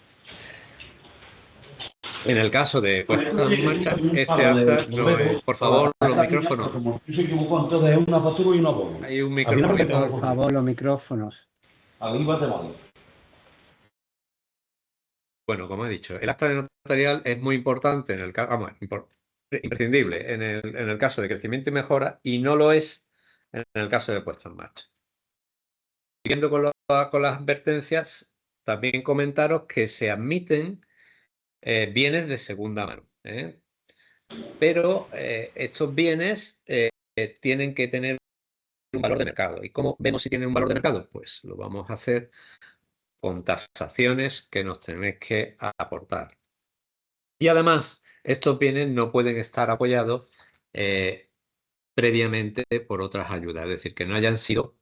En el caso de puesta en marcha, este acta no es... Por favor, los micrófonos. Como se equivocó antes de una factura y una bono. Hay un micrófono. Por favor, los micrófonos. Arriba te vale. Bueno, como he dicho, el acta de notarial es muy importante en el caso, vamos, imprescindible en el caso de crecimiento y mejora, y no lo es en el caso de puesta en marcha. Siguiendo con las advertencias, también comentaros que se admiten bienes de segunda mano, pero estos bienes tienen que tener un valor de mercado. ¿Y cómo vemos si tienen un valor de mercado? Pues lo vamos a hacer con tasaciones que nos tenéis que aportar. Y además, estos bienes no pueden estar apoyados previamente por otras ayudas, es decir, que no hayan sido...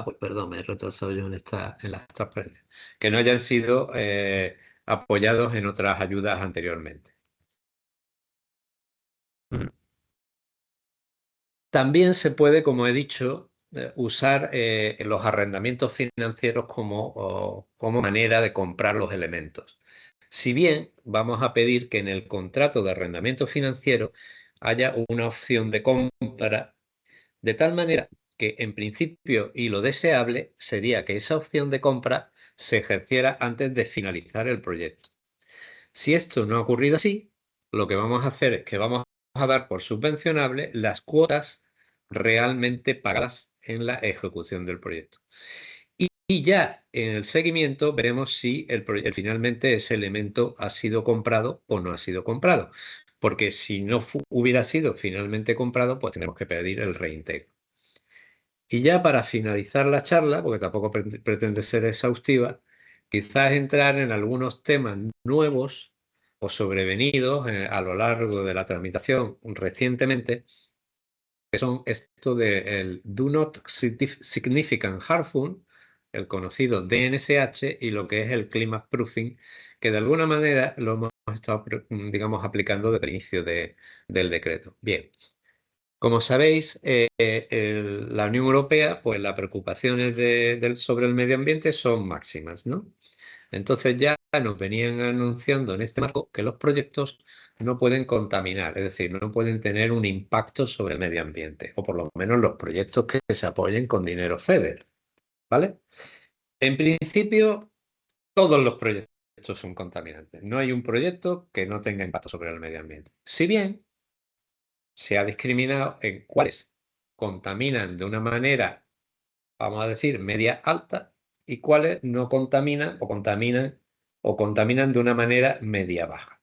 pues perdón, me he retrasado yo en las transparencias. Que no hayan sido apoyados en otras ayudas anteriormente. También se puede, como he dicho, usar los arrendamientos financieros como manera de comprar los elementos. Si bien vamos a pedir que en el contrato de arrendamiento financiero haya una opción de compra, de tal manera que en principio y lo deseable sería que esa opción de compra se ejerciera antes de finalizar el proyecto. Si esto no ha ocurrido así, lo que vamos a hacer es que vamos a dar por subvencionable las cuotas realmente pagadas en la ejecución del proyecto. Y ya en el seguimiento veremos si finalmente ese elemento ha sido comprado o no ha sido comprado. Porque si no hubiera sido finalmente comprado, pues tendremos que pedir el reintegro. Y ya para finalizar la charla, porque tampoco pretende ser exhaustiva, quizás entrar en algunos temas nuevos o sobrevenidos a lo largo de la tramitación recientemente que son esto del Do Not Significant Harmful, el conocido DNSH, y lo que es el Climate Proofing, que de alguna manera lo hemos estado, digamos, aplicando desde el inicio del decreto. Bien, como sabéis, la Unión Europea, pues las preocupaciones sobre el medio ambiente son máximas, ¿no? Entonces ya nos venían anunciando en este marco que los proyectos no pueden contaminar, es decir, no pueden tener un impacto sobre el medio ambiente, o por lo menos los proyectos que se apoyen con dinero FEDER, ¿vale? En principio, todos los proyectos son contaminantes. No hay un proyecto que no tenga impacto sobre el medio ambiente. Si bien se ha discriminado en cuáles contaminan de una manera, vamos a decir, media alta, y cuáles no contaminan o contaminan de una manera media baja.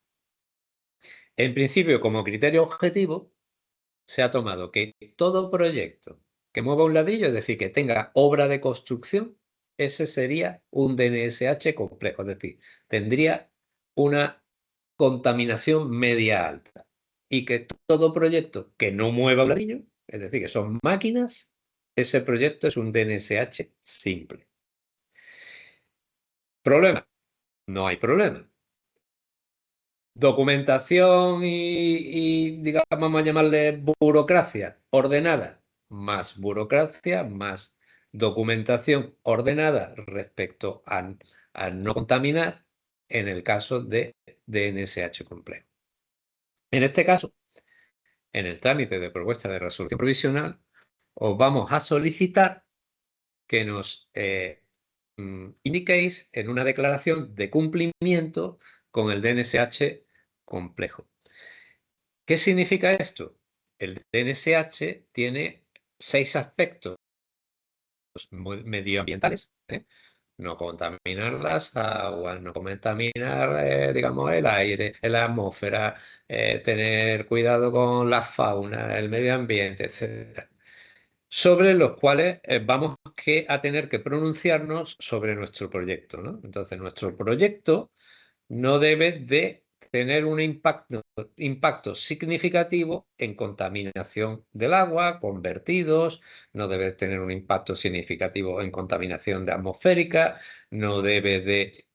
En principio, como criterio objetivo, se ha tomado que todo proyecto que mueva un ladrillo, es decir, que tenga obra de construcción, ese sería un DNSH complejo, es decir, tendría una contaminación media alta. Y que todo proyecto que no mueva un ladrillo, es decir, que son máquinas, ese proyecto es un DNSH simple. ¿Problema? No hay problema. Documentación y digamos, vamos a llamarle burocracia ordenada, más burocracia, más documentación ordenada respecto a no contaminar en el caso de DNSH complejo. En este caso, en el trámite de propuesta de resolución provisional, os vamos a solicitar que nos indiquéis en una declaración de cumplimiento con el DNSH complejo. ¿Qué significa esto? El DNSH tiene 6 aspectos medioambientales, no contaminar las aguas, no contaminar, digamos, el aire, la atmósfera, tener cuidado con la fauna, el medio ambiente, etc. Sobre los cuales vamos a tener que pronunciarnos sobre nuestro proyecto, ¿no? Entonces, nuestro proyecto no debe de tener un impacto significativo en contaminación del agua, con vertidos, no debe tener un impacto significativo en contaminación atmosférica, no debe de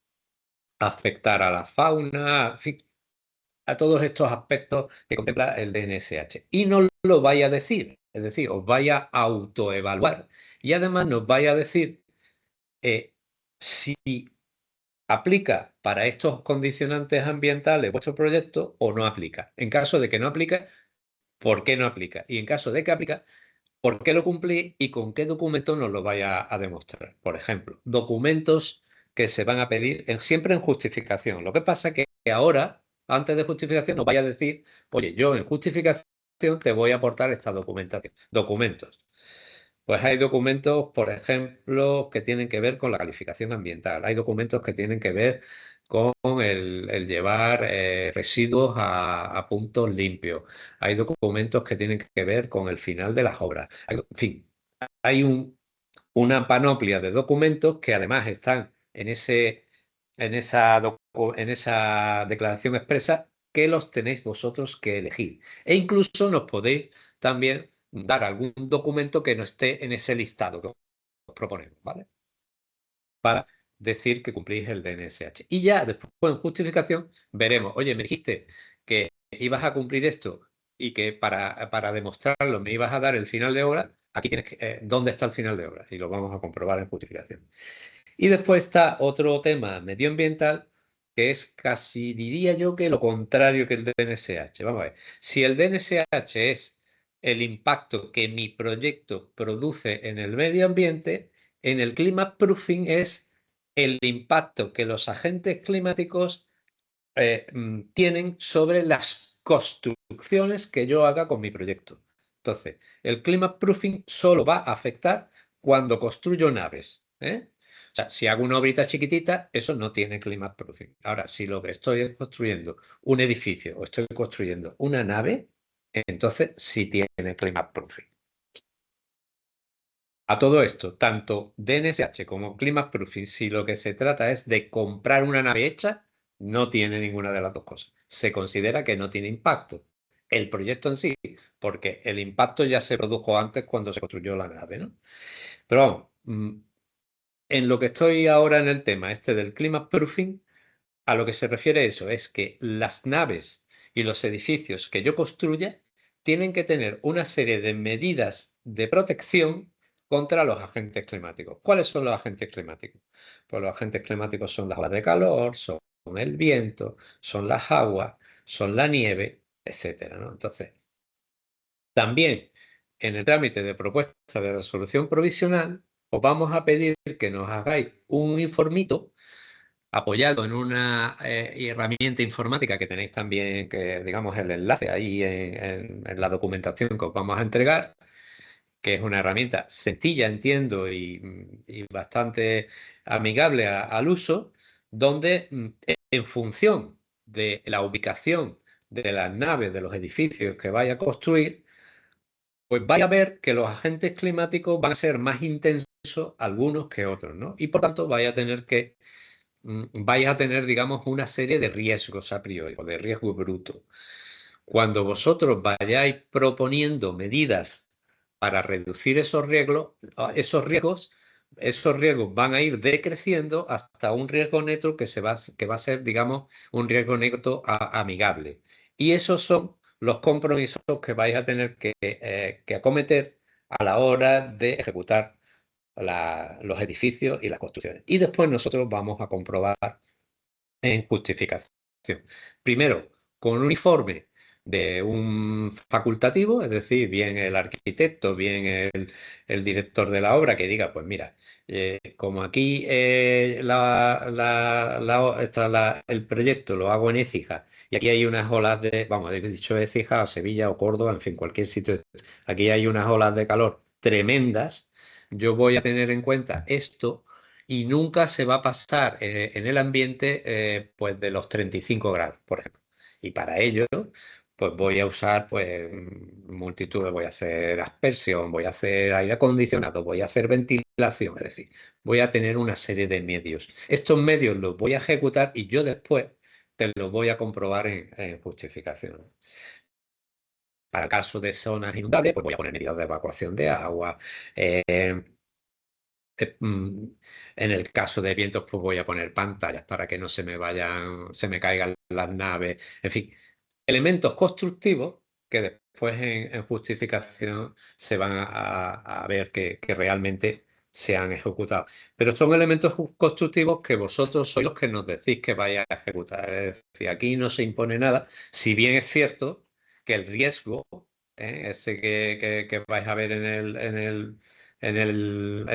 afectar a la fauna, en fin, a todos estos aspectos que contempla el DNSH. Y no lo vaya a decir, es decir, os vaya a autoevaluar y además nos vaya a decir si aplica para estos condicionantes ambientales vuestro proyecto o no aplica. En caso de que no aplique, ¿por qué no aplica? Y en caso de que aplica, ¿por qué lo cumplís y con qué documento nos lo vaya a demostrar? Por ejemplo, documentos que se van a pedir siempre en justificación. Lo que pasa es que ahora, antes de justificación, nos vaya a decir, oye, yo en justificación te voy a aportar esta documentación. Documentos. Pues hay documentos, por ejemplo, que tienen que ver con la calificación ambiental. Hay documentos que tienen que ver con el llevar residuos a puntos limpios. Hay documentos que tienen que ver con el final de las obras. En fin, hay una panoplia de documentos que además están en esa declaración expresa que los tenéis vosotros que elegir. E incluso nos podéis también dar algún documento que no esté en ese listado que os proponemos, ¿vale? Para decir que cumplís el DNSH. Y ya después en justificación veremos, oye, me dijiste que ibas a cumplir esto y que para demostrarlo me ibas a dar el final de obra, aquí tienes que, ¿dónde está el final de obra? Y lo vamos a comprobar en justificación. Y después está otro tema medioambiental que es casi, diría yo, que lo contrario que el DNSH. Vamos a ver, si el DNSH es el impacto que mi proyecto produce en el medio ambiente, en el climate proofing es el impacto que los agentes climáticos tienen sobre las construcciones que yo haga con mi proyecto. Entonces, el climate proofing solo va a afectar cuando construyo naves. O sea, si hago una obrita chiquitita, eso no tiene climate proofing. Ahora, si lo que estoy es construyendo un edificio o estoy construyendo una nave, entonces sí tiene climate proofing. A todo esto, tanto DNSH como climate proofing, si lo que se trata es de comprar una nave hecha, no tiene ninguna de las dos cosas. Se considera que no tiene impacto. el proyecto en sí, porque el impacto ya se produjo antes cuando se construyó la nave, ¿no? Pero vamos, en lo que estoy ahora en el tema este del climate proofing, a lo que se refiere eso es que las naves y los edificios que yo construya tienen que tener una serie de medidas de protección contra los agentes climáticos. ¿Cuáles son los agentes climáticos? Pues los agentes climáticos son las olas de calor, son el viento, son las aguas, son la nieve, etcétera, ¿no? Entonces, también en el trámite de propuesta de resolución provisional, os vamos a pedir que nos hagáis un informito apoyado en una herramienta informática que tenéis también, que digamos el enlace ahí en la documentación que os vamos a entregar, que es una herramienta sencilla, entiendo, y bastante amigable al uso, donde en función de la ubicación de las naves, de los edificios que vaya a construir, pues vaya a ver que los agentes climáticos van a ser más intensos algunos que otros, ¿no? Y por tanto vaya a tener, digamos, una serie de riesgos a priori, o de riesgo bruto. Cuando vosotros vayáis proponiendo medidas para reducir esos riesgos van a ir decreciendo hasta un riesgo neto que va a ser, digamos, un riesgo neto amigable. Y esos son los compromisos que vais a tener que acometer a la hora de ejecutar los edificios y las construcciones. Y después nosotros vamos a comprobar en justificación. Primero, con un informe de un facultativo, es decir, bien el arquitecto, bien el director de la obra, que diga, pues mira, como aquí el proyecto lo hago en Écija, y aquí hay unas olas de, vamos, he dicho Écija, o Sevilla o Córdoba, en fin, cualquier sitio, aquí hay unas olas de calor tremendas, yo voy a tener en cuenta esto y nunca se va a pasar en el ambiente pues de los 35 grados, por ejemplo. Y para ello, pues voy a usar pues multitud, voy a hacer aspersión, voy a hacer aire acondicionado, voy a hacer ventilación, es decir, voy a tener una serie de medios. Estos medios los voy a ejecutar y yo después te los voy a comprobar en justificación. Para el caso de zonas inundables, pues voy a poner medidas de evacuación de agua. En el caso de vientos, pues voy a poner pantallas para que no se me caigan las naves. En fin, elementos constructivos que después en justificación se van a ver que realmente se han ejecutado. Pero son elementos constructivos que vosotros sois los que nos decís que vais a ejecutar. Es decir, aquí no se impone nada, si bien es cierto que el riesgo, ese que vais a ver en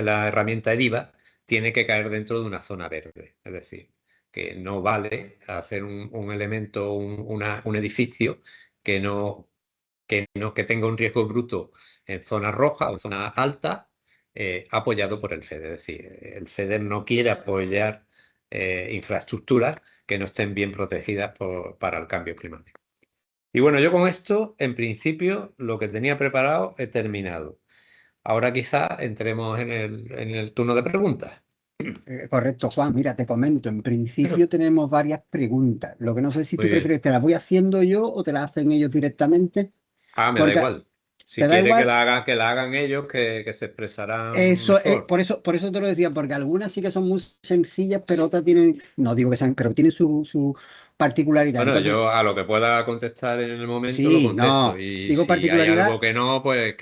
la herramienta EDIVA, tiene que caer dentro de una zona verde. Es decir, que no vale hacer un elemento, un edificio que tenga un riesgo bruto en zona roja o en zona alta, apoyado por el FEDER. Es decir, el FEDER no quiere apoyar infraestructuras que no estén bien protegidas para el cambio climático. Y bueno, yo con esto, en principio, lo que tenía preparado he terminado. Ahora quizá entremos en el turno de preguntas. Correcto, Juan. Mira, te comento. En principio tenemos varias preguntas. Lo que no sé si Muy tú bien. prefieres, ¿te las voy haciendo yo o te las hacen ellos directamente? Me da Porque igual. Si ¿te da quiere igual? que la hagan ellos, que se expresarán Eso es, mejor. por eso te lo decía, porque algunas sí que son muy sencillas, pero otras tienen, no digo que sean, pero tienen su particularidad. Bueno, yo a Entonces, lo que pueda contestar en el momento lo sí, contesto. no, Y digo si hay algo particularidad, que no, pues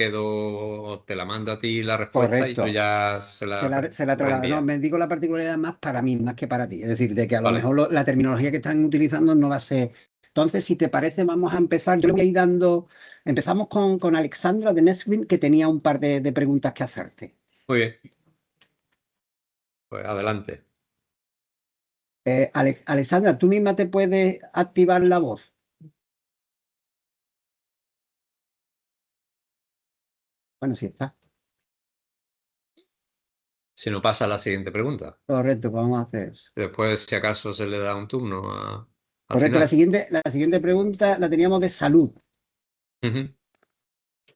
te la mando a ti la respuesta y tú correcto. ya se la Se la traslada. No, reenvías. me digo la particularidad más para mí, más que para ti. Es decir, de que a lo Vale. mejor la terminología que están utilizando no la sé. Entonces, si te parece, vamos a empezar. Yo le voy a ir dando. Empezamos con Alexandra de Neswin, que tenía un par de preguntas que hacerte. Muy bien. Pues adelante. Alexandra, ¿tú misma te puedes activar la voz? Bueno, sí está. Si no pasa a la siguiente pregunta. Correcto, pues vamos a hacer eso. Después, si acaso, se le da un turno al Correcto, final. la siguiente pregunta la teníamos de salud. Ujú.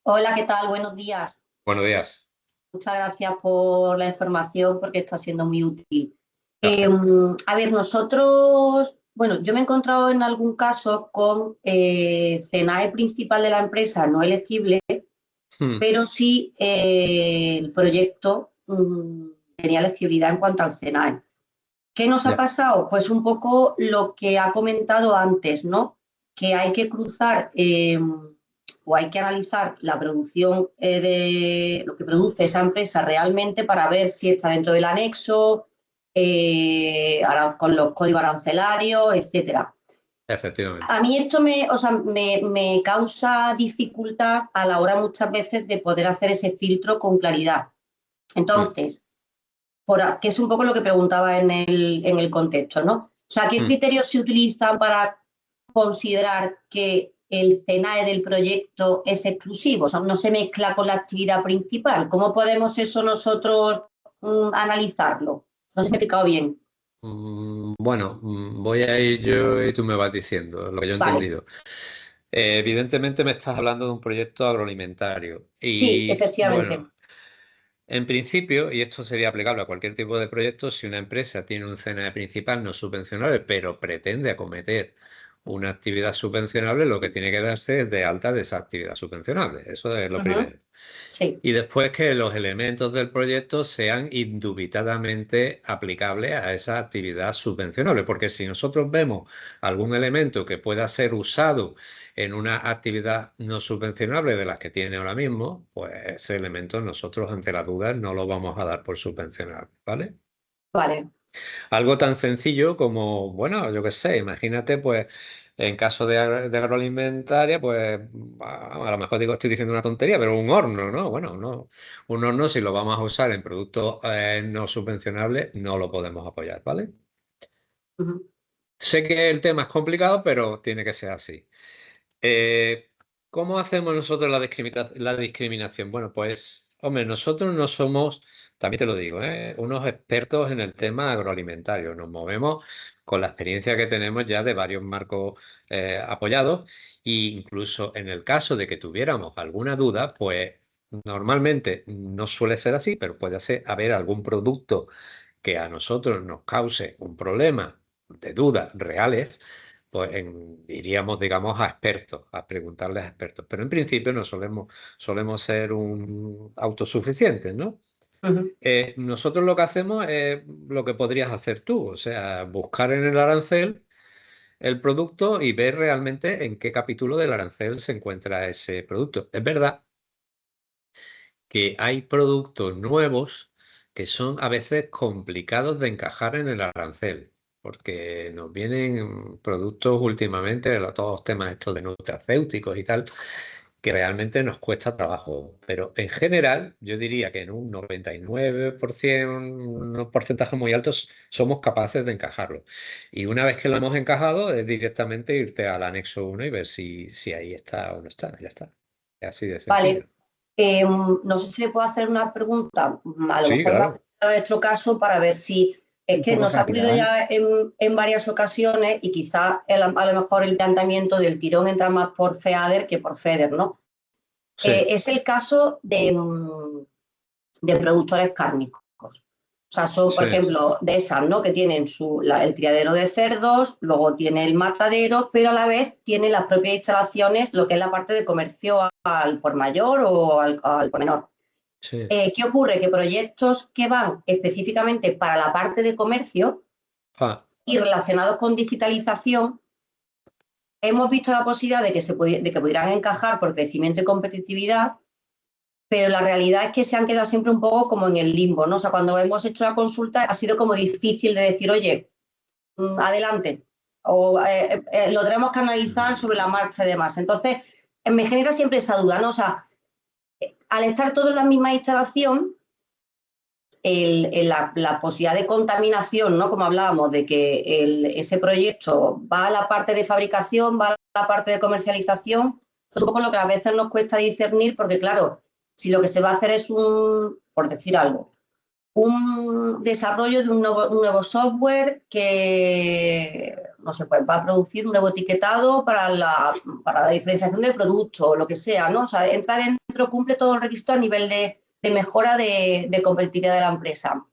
Hola, ¿qué tal? Buenos días. Buenos días. Muchas gracias por la información porque está siendo muy útil. Gracias. A ver, nosotros Bueno, yo me he encontrado en algún caso con CNAE principal de la empresa no elegible, pero sí el proyecto tenía elegibilidad en cuanto al CNAE. ¿Qué nos ha pasado? Pues un poco lo que ha comentado antes, ¿no? Que hay que cruzar o hay que analizar la producción de lo que produce esa empresa realmente para ver si está dentro del anexo, con los códigos arancelarios, etcétera. Efectivamente. A mí esto me causa dificultad a la hora muchas veces de poder hacer ese filtro con claridad. Entonces, que es un poco lo que preguntaba en el contexto, ¿no? O sea, ¿qué criterios se utilizan para considerar que el CNAE del proyecto es exclusivo? O sea, no se mezcla con la actividad principal. ¿Cómo podemos eso nosotros analizarlo? No sé si me he explicado bien. Bueno, voy a ir yo y tú me vas diciendo lo que yo he Vale. entendido. Evidentemente me estás hablando de un proyecto agroalimentario. Sí, efectivamente. Bueno, en principio, y esto sería aplicable a cualquier tipo de proyecto, si una empresa tiene un CNAE principal no subvencionable, pero pretende acometer una actividad subvencionable, lo que tiene que darse es de alta de esa actividad subvencionable. Eso es lo primero. Sí. Y después que los elementos del proyecto sean indubitadamente aplicables a esa actividad subvencionable, porque si nosotros vemos algún elemento que pueda ser usado en una actividad no subvencionable de las que tiene ahora mismo, pues ese elemento nosotros ante la duda no lo vamos a dar por subvencionable, ¿vale? Vale. Algo tan sencillo como, bueno, yo qué sé, imagínate, pues, en caso de agroalimentaria, pues, a lo mejor estoy diciendo una tontería, pero un horno, ¿no? Bueno, no, un horno si lo vamos a usar en productos no subvencionables, no lo podemos apoyar, ¿vale? Sé que el tema es complicado, pero tiene que ser así. ¿Cómo hacemos nosotros la discriminación? Bueno, pues, hombre, nosotros no somos, también te lo digo, unos expertos en el tema agroalimentario. Nos movemos con la experiencia que tenemos ya de varios marcos apoyados e incluso en el caso de que tuviéramos alguna duda, pues normalmente no suele ser así, pero puede haber algún producto que a nosotros nos cause un problema de dudas reales, pues iríamos, digamos, a expertos, a preguntarles a expertos. Pero en principio no solemos ser autosuficientes, ¿no? Nosotros lo que hacemos es lo que podrías hacer tú, o sea, buscar en el arancel el producto y ver realmente en qué capítulo del arancel se encuentra ese producto. Es verdad que hay productos nuevos que son a veces complicados de encajar en el arancel, porque nos vienen productos últimamente, todos los temas estos de nutracéuticos y tal, que realmente nos cuesta trabajo. Pero en general, yo diría que en un 99%, unos porcentajes muy altos, somos capaces de encajarlo. Y una vez que lo hemos encajado, es directamente irte al anexo 1 y ver si ahí está o no está. Ya está. Es así de sencillo. Vale. No sé si le puedo hacer una pregunta, a lo Sí, mejor claro. en nuestro caso, para ver si es Un que poco nos ha rápida, ocurrido ¿vale? ya en varias ocasiones y quizá a lo mejor el planteamiento del tirón entra más por FEADER que por FEDER, ¿no? Sí. Es el caso de productores cárnicos. O sea, son, por Sí. ejemplo, de esas, ¿no? Que tienen el criadero de cerdos, luego tiene el matadero, pero a la vez tiene las propias instalaciones, lo que es la parte de comercio al por mayor o al por menor. Sí. ¿Qué ocurre? Que proyectos que van específicamente para la parte de comercio y relacionados con digitalización, hemos visto la posibilidad de que pudieran encajar por crecimiento y competitividad, pero la realidad es que se han quedado siempre un poco como en el limbo, ¿no? O sea, cuando hemos hecho la consulta ha sido como difícil de decir, oye, adelante, o lo tenemos que analizar sobre la marcha y demás. Entonces, me genera siempre esa duda, ¿no? O sea, al estar todos en la misma instalación, la posibilidad de contaminación, ¿no? Como hablábamos, de que ese proyecto va a la parte de fabricación, va a la parte de comercialización, es un poco lo que a veces nos cuesta discernir, porque claro, si lo que se va a hacer es por decir algo, un desarrollo de un nuevo software que, no sé, pues va a producir un nuevo etiquetado para la diferenciación del producto, o lo que sea, ¿no? O sea, entra dentro, cumple todo el requisito a nivel de mejora de competitividad de la empresa.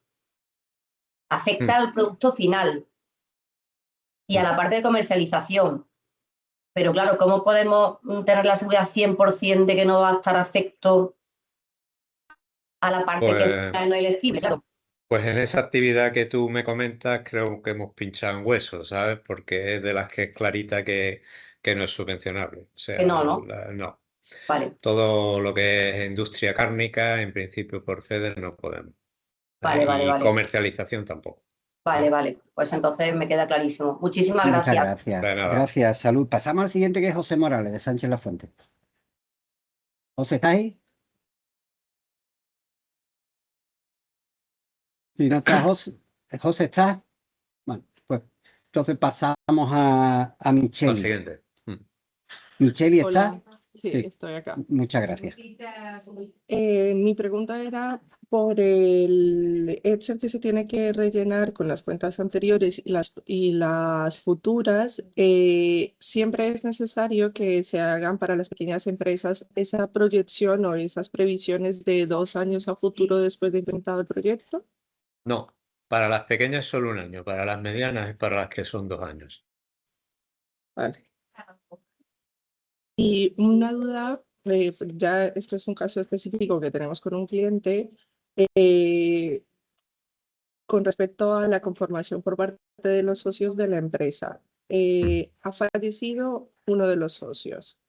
Afecta al producto final. y a la parte de comercialización. Pero claro, ¿cómo podemos tener la seguridad 100% de que no va a estar afecto a la parte que sea no elegible? Claro. Pues en esa actividad que tú me comentas, creo que hemos pinchado en hueso, ¿sabes? Porque es de las que es clarita que no es subvencionable. O sea, Que no, ¿no? No. Vale. Todo lo que es industria cárnica, en principio por FEDER no podemos. Vale, vale, y vale. comercialización tampoco. Vale, vale. Pues entonces me queda clarísimo. Muchísimas Muchas gracias. gracias. De nada. Gracias, Salud. Pasamos al siguiente, que es José Morales, de Sánchez Lafuente. José, ¿estás ahí? Si no está José, José está. Bueno, pues entonces pasamos a Al Micheli. siguiente. Micheli, ¿está? Hola, sí, estoy acá. Muchas gracias. Mi pregunta era por el Excel que se tiene que rellenar con las cuentas anteriores y las futuras. Siempre es necesario que se hagan para las pequeñas empresas esa proyección o esas previsiones de 2 años a futuro después de implementado el proyecto. No, para las pequeñas solo 1 año, para las medianas y para las que son 2 años. Vale. Y una duda, ya esto es un caso específico que tenemos con un cliente, con respecto a la conformación por parte de los socios de la empresa. Ha fallecido uno de los socios.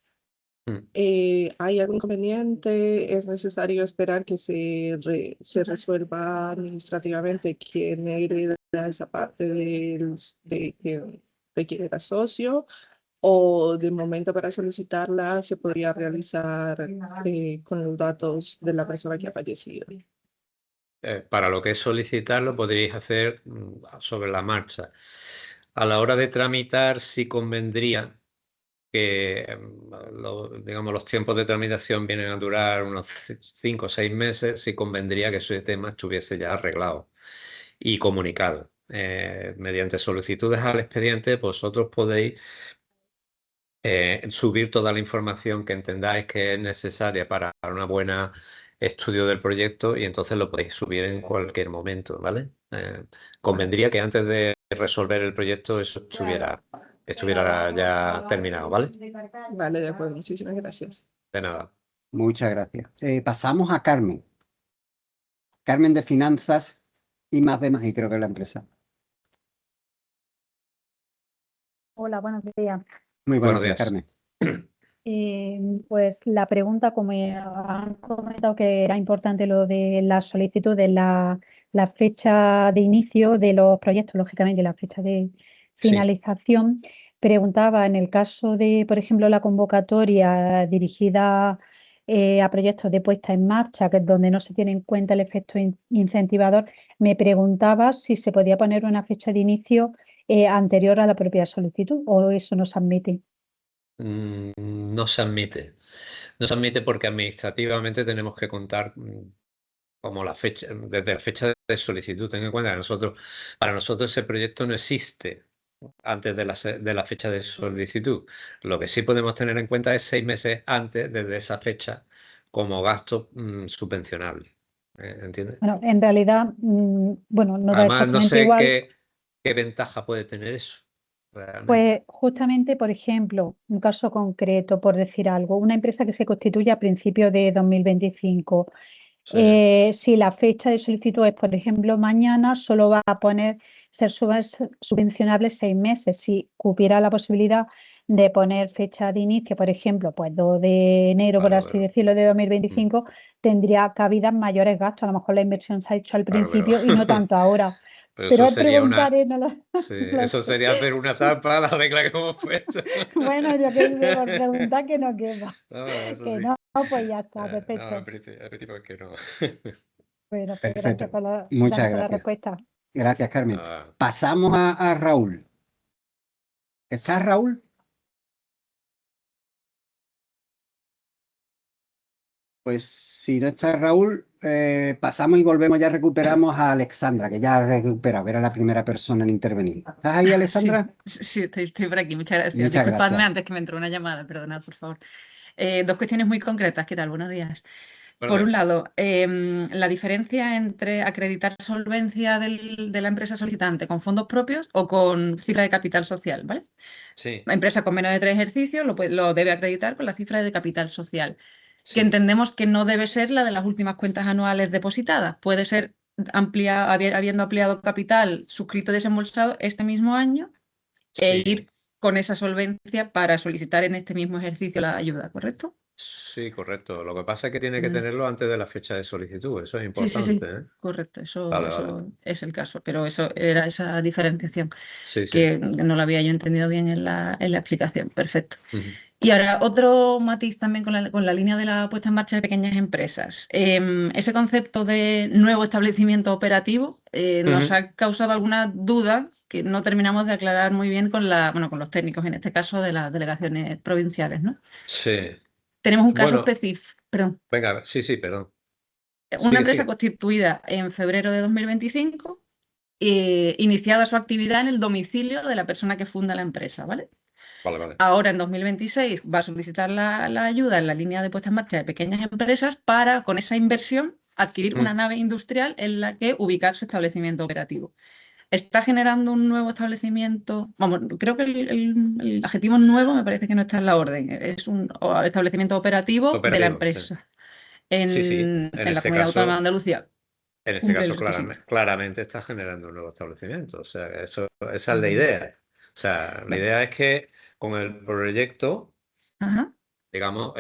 ¿Hay algún inconveniente? ¿Es necesario esperar que se resuelva administrativamente quién hereda esa parte de quien era socio? ¿O de momento para solicitarla se podría realizar con los datos de la persona que ha fallecido? Para lo que es solicitarlo podríais hacer sobre la marcha. A la hora de tramitar sí convendría que digamos, los tiempos de tramitación vienen a durar unos 5 o 6 meses, sí convendría que ese tema estuviese ya arreglado y comunicado. Mediante solicitudes al expediente, vosotros podéis subir toda la información que entendáis que es necesaria para una buena estudio del proyecto y entonces lo podéis subir en cualquier momento, ¿vale? Convendría que antes de resolver el proyecto eso estuviera ya terminado, ¿vale? Vale, de acuerdo. Muchísimas gracias. De nada. Muchas gracias. Pasamos a Carmen. Carmen, de Finanzas y más y creo que es la empresa. Hola, buenos días. Muy buenos Buenos días, días. Carmen. Pues la pregunta, como han comentado que era importante lo de la solicitud de la fecha de inicio de los proyectos, lógicamente, y la fecha de finalización, preguntaba en el caso de, por ejemplo, la convocatoria dirigida a proyectos de puesta en marcha, que es donde no se tiene en cuenta el efecto incentivador, me preguntaba si se podía poner una fecha de inicio anterior a la propia solicitud, o eso no se admite. No se admite. No se admite porque administrativamente tenemos que contar como la fecha, desde la fecha de solicitud. Ten en cuenta que para nosotros ese proyecto no existe antes de la fecha de solicitud. Lo que sí podemos tener en cuenta es 6 meses antes desde esa fecha como gasto subvencionable. ¿Entiendes? Bueno, en realidad, bueno, no da Además, no exactamente sé igual. qué ventaja puede tener eso, realmente. Pues justamente, por ejemplo, un caso concreto, por decir algo, una empresa que se constituye a principios de 2025. Sí. Si la fecha de solicitud es, por ejemplo, mañana, solo va a ser subvencionable 6 meses. Si hubiera la posibilidad de poner fecha de inicio, por ejemplo, pues 2 de enero, por así decirlo, de 2025, tendría cabida mayores gastos. A lo mejor la inversión se ha hecho al principio y no tanto ahora. Pero eso sería preguntaré, no lo, eso sería hacer una trampa a la regla que hemos puesto. Bueno, yo qué sé, por preguntar que no quepa. Eso Que sí. no, pues ya está, No, perfecto. en principio es que no. Bueno, pues Perfecto. gracias por Muchas la gracias. respuesta. Gracias, Carmen. Nada. Pasamos a Raúl. ¿Estás, Raúl? Pues si no está Raúl, pasamos y volvemos, ya recuperamos a Alexandra, que ya ha recuperado, que era la primera persona en intervenir. ¿Estás ahí, Alexandra? Sí, estoy por aquí, muchas gracias. Muchas Disculpadme gracias. antes que me entró una llamada, perdonad, por favor. 2 cuestiones muy concretas, ¿qué tal? Buenos días. Por un lado, la diferencia entre acreditar solvencia de la empresa solicitante con fondos propios o con cifra de capital social, ¿vale? Sí. La empresa con menos de 3 ejercicios lo debe acreditar con la cifra de capital social, Sí. que entendemos que no debe ser la de las últimas cuentas anuales depositadas. Puede ser habiendo ampliado capital suscrito y desembolsado este mismo año e ir con esa solvencia para solicitar en este mismo ejercicio la ayuda, ¿correcto? Sí, correcto. Lo que pasa es que tiene que tenerlo antes de la fecha de solicitud. Eso es Sí, importante, ¿eh? correcto. Eso Vale, vale. es el caso, pero eso era esa diferenciación Sí, sí. que no la había yo entendido bien en la explicación. Perfecto. Ujú. Y ahora otro matiz también con la línea de la puesta en marcha de pequeñas empresas. Ese concepto de nuevo establecimiento operativo nos ha causado alguna duda que no terminamos de aclarar muy bien con los técnicos, en este caso de las delegaciones provinciales, ¿no? Sí. Tenemos un caso Bueno, específico, perdón. venga, sí, perdón. Una Sigue, empresa sigue. constituida en febrero de 2025, iniciada su actividad en el domicilio de la persona que funda la empresa, ¿vale? Vale, vale. Ahora, en 2026, va a solicitar la ayuda en la línea de puesta en marcha de pequeñas empresas para, con esa inversión, adquirir una nave industrial en la que ubicar su establecimiento operativo. Está generando un nuevo establecimiento, vamos, creo que el adjetivo nuevo me parece que no está en la orden, es un establecimiento operativo de la empresa Sí. En la este Comunidad Autónoma de caso, Andalucía. en este Cumple el caso requisito. claramente está generando un nuevo establecimiento. O sea, esa es la idea. O sea, la idea es que con el proyecto, Ajá. digamos,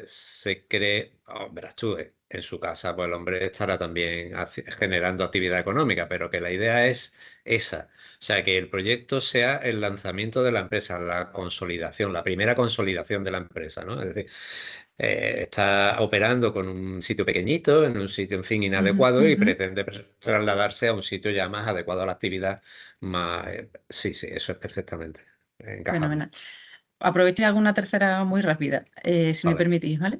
se cree, verás tú, en su casa, pues el hombre estará también generando actividad económica, pero que la idea es esa. O sea, que el proyecto sea el lanzamiento de la empresa, la consolidación, la primera consolidación de la empresa, ¿no? Es decir, está operando con un sitio pequeñito, en un sitio, en fin, inadecuado y pretende trasladarse a un sitio ya más adecuado a la actividad, más... sí, eso es perfectamente encajable. Fenomenal. Aprovecho y hago una tercera muy rápida, si me permitís, ¿vale?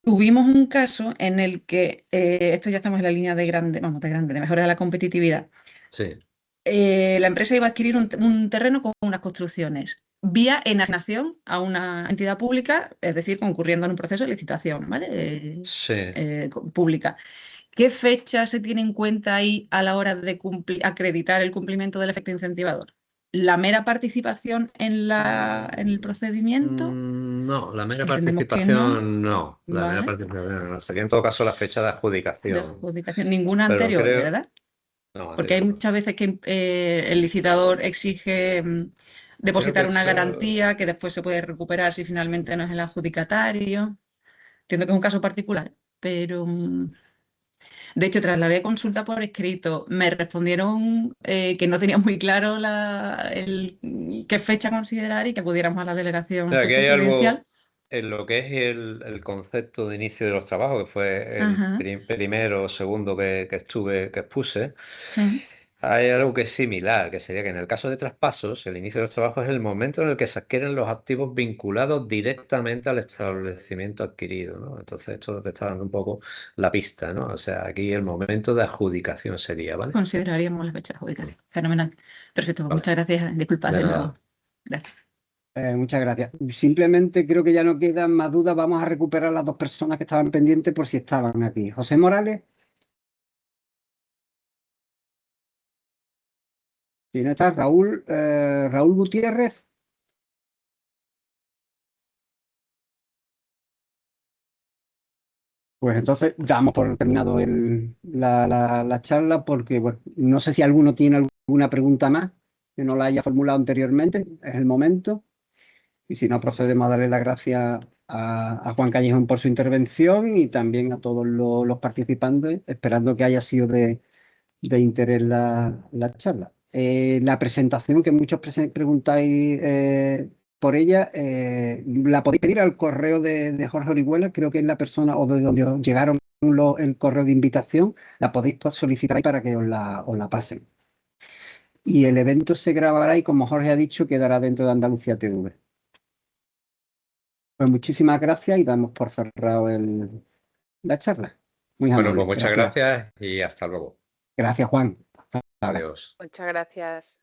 Tuvimos un caso en el que, esto ya estamos en la línea de mejora de la competitividad. Sí. La empresa iba a adquirir un terreno con unas construcciones, vía enajenación a una entidad pública, es decir, concurriendo en un proceso de licitación, ¿vale? Pública. ¿Qué fecha se tiene en cuenta ahí a la hora de acreditar el cumplimiento del efecto incentivador? ¿La mera participación en el procedimiento? No, la mera Entendemos que participación no. La mera Vale. participación no. Sería en todo caso la fecha de adjudicación. Ninguna Pero anterior, creo- ¿verdad? No, Porque hay anterior no. muchas veces que el licitador exige depositar que una eso- garantía que después se puede recuperar si finalmente no es el adjudicatario. Entiendo que es un caso particular, pero de hecho trasladé consulta por escrito. Me respondieron que no tenían muy claro qué fecha considerar y que acudiéramos a la delegación Mira, aquí hay provincial. algo en lo que es el concepto de inicio de los trabajos, que fue el Ajá. primero o segundo que expuse. Sí. Hay algo que es similar, que sería que en el caso de traspasos, el inicio de los trabajos es el momento en el que se adquieren los activos vinculados directamente al establecimiento adquirido, ¿no? Entonces esto te está dando un poco la pista, ¿no? O sea, aquí el momento de adjudicación sería, ¿vale? Consideraríamos la fecha de adjudicación. Fenomenal. Perfecto, pues Vale. muchas gracias. Disculpad De de nada. nuevo. Gracias. Muchas gracias. Simplemente creo que ya no quedan más dudas. Vamos a recuperar las dos personas que estaban pendientes por si estaban aquí. José Morales. Si no está, Raúl Gutiérrez. Pues entonces damos por terminado la charla porque bueno, no sé si alguno tiene alguna pregunta más que no la haya formulado anteriormente. Es el momento. Y si no, procedemos a darle las gracias a Juan Callejón por su intervención y también a todos los participantes, esperando que haya sido de interés la charla. La presentación, que muchos preguntáis por ella, la podéis pedir al correo de Jorge Orihuela, creo que es la persona o de donde os llegaron el correo de invitación, la podéis solicitar ahí para que os la pasen. Y el evento se grabará y, como Jorge ha dicho, quedará dentro de Andalucía TV. Pues muchísimas gracias y damos por cerrado la charla. Muy Bueno, amable. pues muchas gracias y hasta luego. Gracias, Juan. Hasta ahora. Adiós. Muchas gracias.